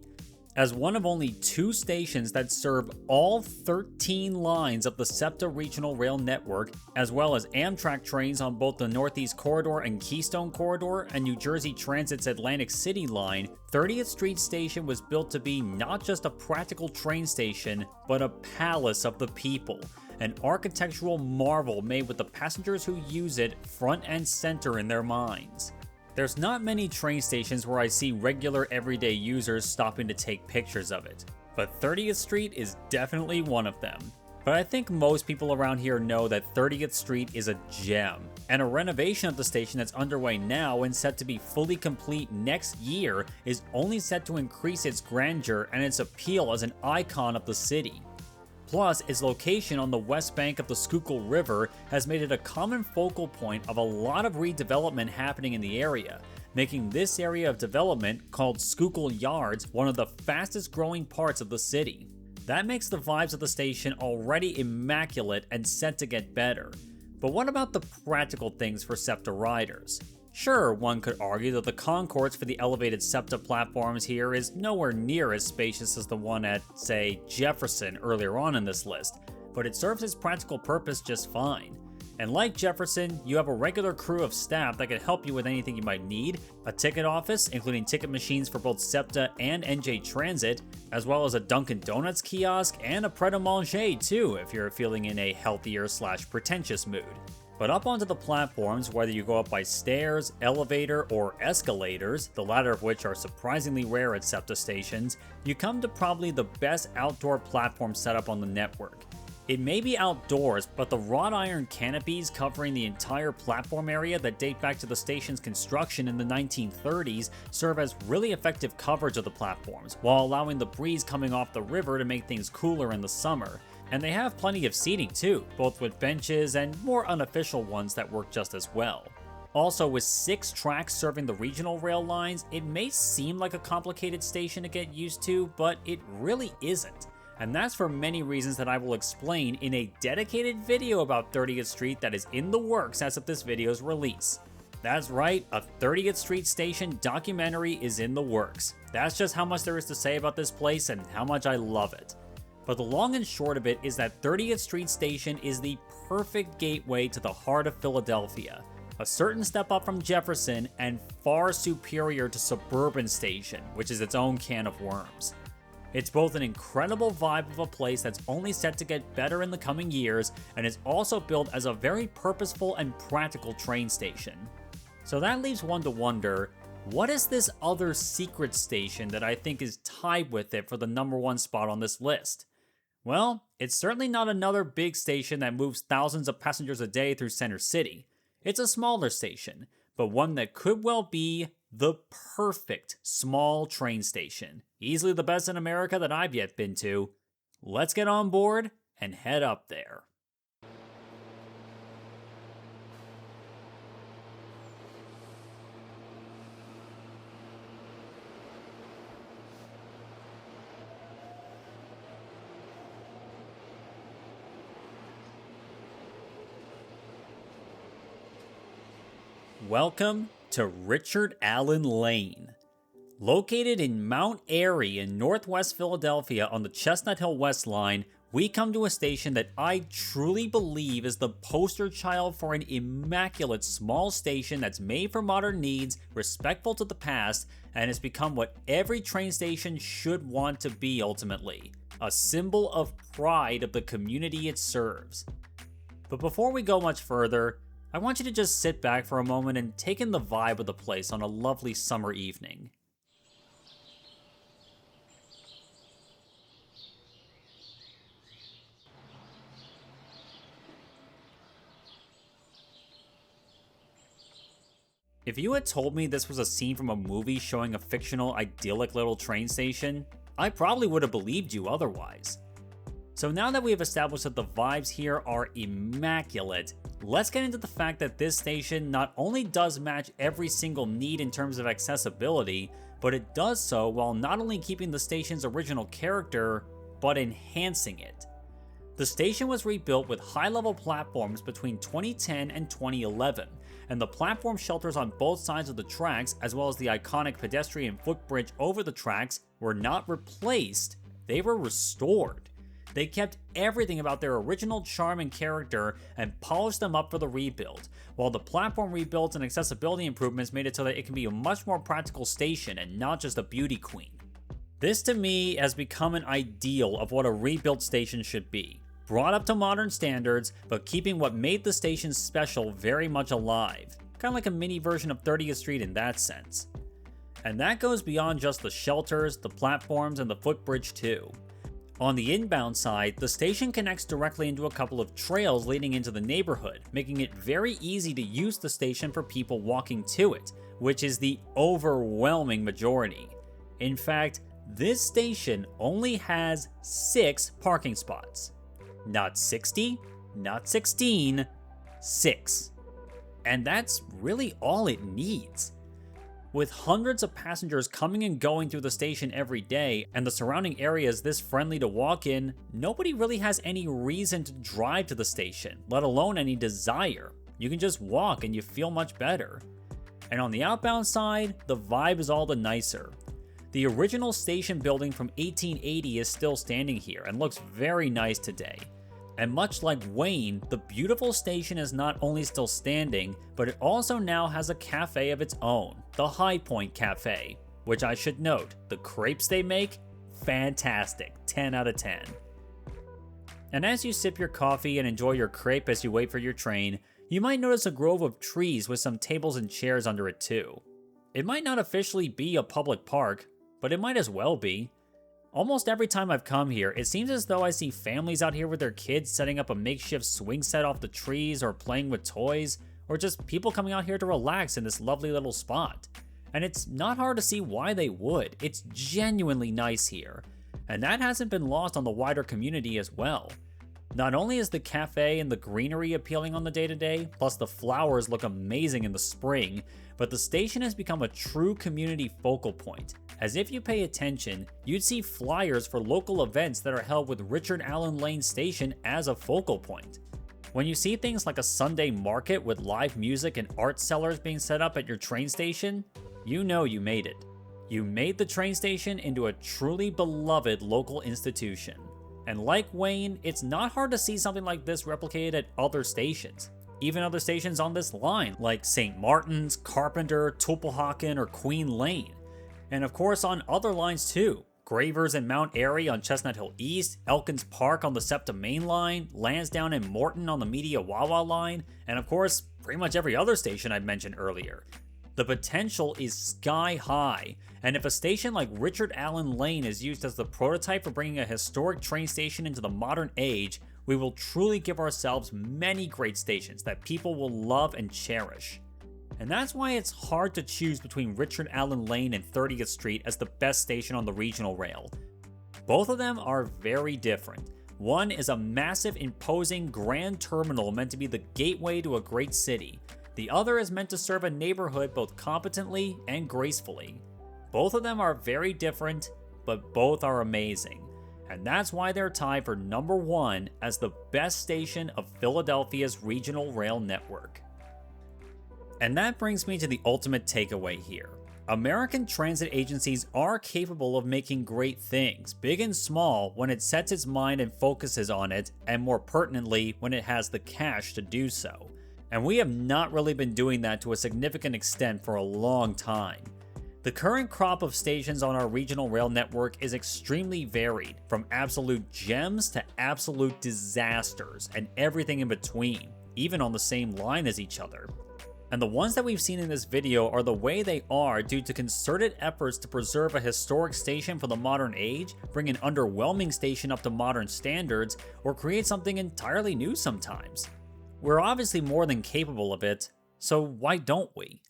As one of only 2 stations that serve all 13 lines of the SEPTA Regional Rail Network, as well as Amtrak trains on both the Northeast Corridor and Keystone Corridor and New Jersey Transit's Atlantic City line, 30th Street Station was built to be not just a practical train station, but a palace of the people, an architectural marvel made with the passengers who use it front and center in their minds. There's not many train stations where I see regular everyday users stopping to take pictures of it, but 30th Street is definitely one of them. But I think most people around here know that 30th Street is a gem, and a renovation of the station that's underway now and set to be fully complete next year is only set to increase its grandeur and its appeal as an icon of the city. Plus, its location on the west bank of the Schuylkill River has made it a common focal point of a lot of redevelopment happening in the area, making this area of development, called Schuylkill Yards, one of the fastest growing parts of the city. That makes the vibes of the station already immaculate and set to get better. But what about the practical things for SEPTA riders? Sure, one could argue that the concourse for the elevated SEPTA platforms here is nowhere near as spacious as the one at, say, Jefferson earlier on in this list, but it serves its practical purpose just fine. And like Jefferson, you have a regular crew of staff that can help you with anything you might need, a ticket office, including ticket machines for both SEPTA and NJ Transit, as well as a Dunkin' Donuts kiosk and a Pret-a-Manger too, if you're feeling in a healthier/pretentious mood. But up onto the platforms, whether you go up by stairs, elevator, or escalators, the latter of which are surprisingly rare at SEPTA stations, you come to probably the best outdoor platform setup on the network. It may be outdoors, but the wrought iron canopies covering the entire platform area that date back to the station's construction in the 1930s serve as really effective coverage of the platforms, while allowing the breeze coming off the river to make things cooler in the summer. And they have plenty of seating too, both with benches and more unofficial ones that work just as well. Also, with 6 tracks serving the regional rail lines, it may seem like a complicated station to get used to, but it really isn't. And that's for many reasons that I will explain in a dedicated video about 30th Street that is in the works as of this video's release. That's right, a 30th Street Station documentary is in the works. That's just how much there is to say about this place and how much I love it. But the long and short of it is that 30th Street Station is the perfect gateway to the heart of Philadelphia. A certain step up from Jefferson and far superior to Suburban Station, which is its own can of worms. It's both an incredible vibe of a place that's only set to get better in the coming years, and is also built as a very purposeful and practical train station. So that leaves one to wonder, what is this other secret station that I think is tied with it for the number 1 spot on this list? Well, it's certainly not another big station that moves thousands of passengers a day through Center City. It's a smaller station, but one that could well be the perfect small train station. Easily the best in America that I've yet been to. Let's get on board and head up there. Welcome to Richard Allen Lane. Located in Mount Airy in northwest Philadelphia on the Chestnut Hill West Line, we come to a station that I truly believe is the poster child for an immaculate small station that's made for modern needs, respectful to the past, and has become what every train station should want to be ultimately. A symbol of pride of the community it serves. But before we go much further, I want you to just sit back for a moment and take in the vibe of the place on a lovely summer evening. If you had told me this was a scene from a movie showing a fictional, idyllic little train station, I probably would have believed you otherwise. So now that we have established that the vibes here are immaculate, let's get into the fact that this station not only does match every single need in terms of accessibility, but it does so while not only keeping the station's original character, but enhancing it. The station was rebuilt with high-level platforms between 2010 and 2011, and the platform shelters on both sides of the tracks, as well as the iconic pedestrian footbridge over the tracks, were not replaced, they were restored. They kept everything about their original charm and character and polished them up for the rebuild, while the platform rebuilds and accessibility improvements made it so that it can be a much more practical station and not just a beauty queen. This to me has become an ideal of what a rebuilt station should be. Brought up to modern standards, but keeping what made the station special very much alive. Kind of like a mini version of 30th Street in that sense. And that goes beyond just the shelters, the platforms, and the footbridge too. On the inbound side, the station connects directly into a couple of trails leading into the neighborhood, making it very easy to use the station for people walking to it, which is the overwhelming majority. In fact, this station only has 6 parking spots. Not 60, not 16, 6. And that's really all it needs. With hundreds of passengers coming and going through the station every day, and the surrounding areas this friendly to walk in, nobody really has any reason to drive to the station, let alone any desire. You can just walk and you feel much better. And on the outbound side, the vibe is all the nicer. The original station building from 1880 is still standing here and looks very nice today. And much like Wayne, the beautiful station is not only still standing, but it also now has a cafe of its own, the High Point Cafe, which I should note, the crepes they make, fantastic, 10 out of 10. And as you sip your coffee and enjoy your crepe as you wait for your train, you might notice a grove of trees with some tables and chairs under it too. It might not officially be a public park, but it might as well be. Almost every time I've come here, it seems as though I see families out here with their kids setting up a makeshift swing set off the trees or playing with toys, or just people coming out here to relax in this lovely little spot. And it's not hard to see why they would. It's genuinely nice here. And that hasn't been lost on the wider community as well. Not only is the cafe and the greenery appealing on the day-to-day, plus the flowers look amazing in the spring, but the station has become a true community focal point. As if you pay attention, you'd see flyers for local events that are held with Richard Allen Lane Station as a focal point. When you see things like a Sunday market with live music and art sellers being set up at your train station, you know you made it. You made the train station into a truly beloved local institution. And like Wayne, it's not hard to see something like this replicated at other stations. Even other stations on this line, like St. Martin's, Carpenter, Tupelhocken, or Queen Lane. And of course on other lines too. Gravers and Mount Airy on Chestnut Hill East, Elkins Park on the SEPTA Main Line, Lansdowne and Morton on the Media Wawa line, and of course, pretty much every other station I mentioned earlier. The potential is sky high, and if a station like Richard Allen Lane is used as the prototype for bringing a historic train station into the modern age, we will truly give ourselves many great stations that people will love and cherish. And that's why it's hard to choose between Richard Allen Lane and 30th Street as the best station on the regional rail. Both of them are very different. One is a massive, imposing, grand terminal meant to be the gateway to a great city. The other is meant to serve a neighborhood both competently and gracefully. Both of them are very different, but both are amazing. And that's why they're tied for number 1 as the best station of Philadelphia's regional rail network. And that brings me to the ultimate takeaway here. American transit agencies are capable of making great things, big and small, when it sets its mind and focuses on it, and more pertinently, when it has the cash to do so. And we have not really been doing that to a significant extent for a long time. The current crop of stations on our regional rail network is extremely varied, from absolute gems to absolute disasters, and everything in between, even on the same line as each other. And the ones that we've seen in this video are the way they are due to concerted efforts to preserve a historic station for the modern age, bring an underwhelming station up to modern standards, or create something entirely new sometimes. We're obviously more than capable of it, so why don't we?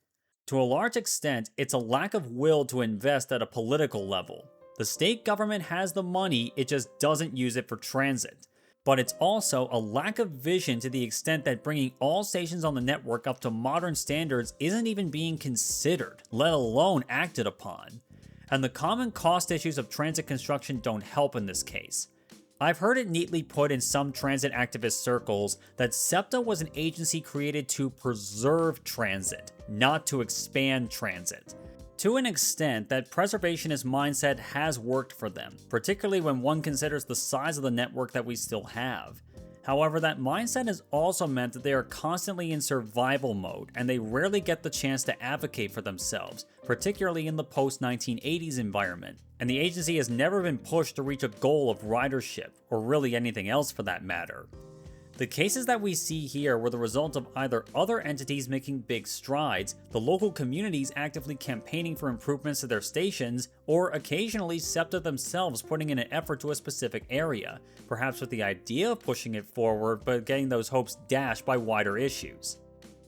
To a large extent, it's a lack of will to invest at a political level. The state government has the money, it just doesn't use it for transit. But it's also a lack of vision to the extent that bringing all stations on the network up to modern standards isn't even being considered, let alone acted upon. And the common cost issues of transit construction don't help in this case. I've heard it neatly put in some transit activist circles that SEPTA was an agency created to preserve transit, not to expand transit. To an extent, that preservationist mindset has worked for them, particularly when one considers the size of the network that we still have. However, that mindset has also meant that they are constantly in survival mode, and they rarely get the chance to advocate for themselves, particularly in the post-1980s environment. And the agency has never been pushed to reach a goal of ridership, or really anything else for that matter. The cases that we see here were the result of either other entities making big strides, the local communities actively campaigning for improvements to their stations, or occasionally SEPTA themselves putting in an effort to a specific area, perhaps with the idea of pushing it forward but getting those hopes dashed by wider issues.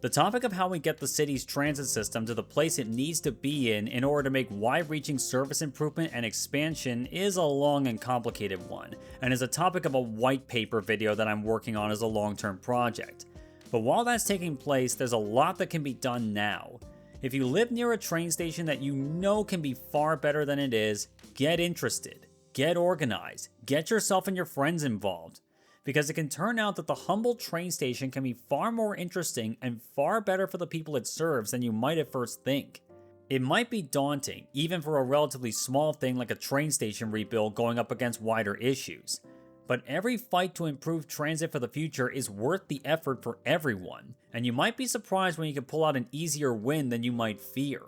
The topic of how we get the city's transit system to the place it needs to be in order to make wide-reaching service improvement and expansion is a long and complicated one, and is a topic of a white paper video that I'm working on as a long-term project. But while that's taking place, there's a lot that can be done now. If you live near a train station that you know can be far better than it is, get interested, get organized, get yourself and your friends involved. Because it can turn out that the humble train station can be far more interesting and far better for the people it serves than you might at first think. It might be daunting, even for a relatively small thing like a train station rebuild going up against wider issues. But every fight to improve transit for the future is worth the effort for everyone, and you might be surprised when you can pull out an easier win than you might fear.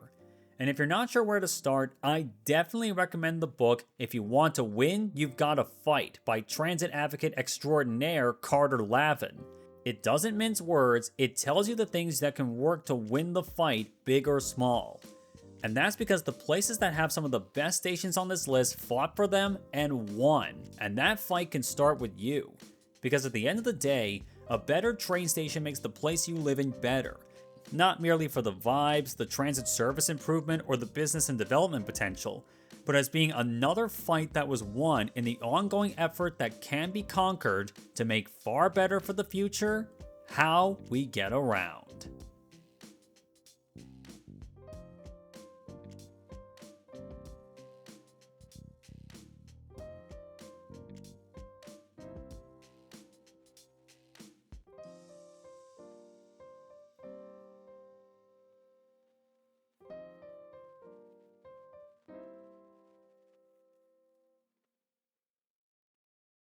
And if you're not sure where to start, I definitely recommend the book If You Want to Win, You've Gotta Fight by transit advocate extraordinaire Carter Lavin. It doesn't mince words, it tells you the things that can work to win the fight, big or small. And that's because the places that have some of the best stations on this list fought for them and won, and that fight can start with you. Because at the end of the day, a better train station makes the place you live in better. Not merely for the vibes, the transit service improvement, or the business and development potential, but as being another fight that was won in the ongoing effort that can be conquered to make far better for the future how we get around.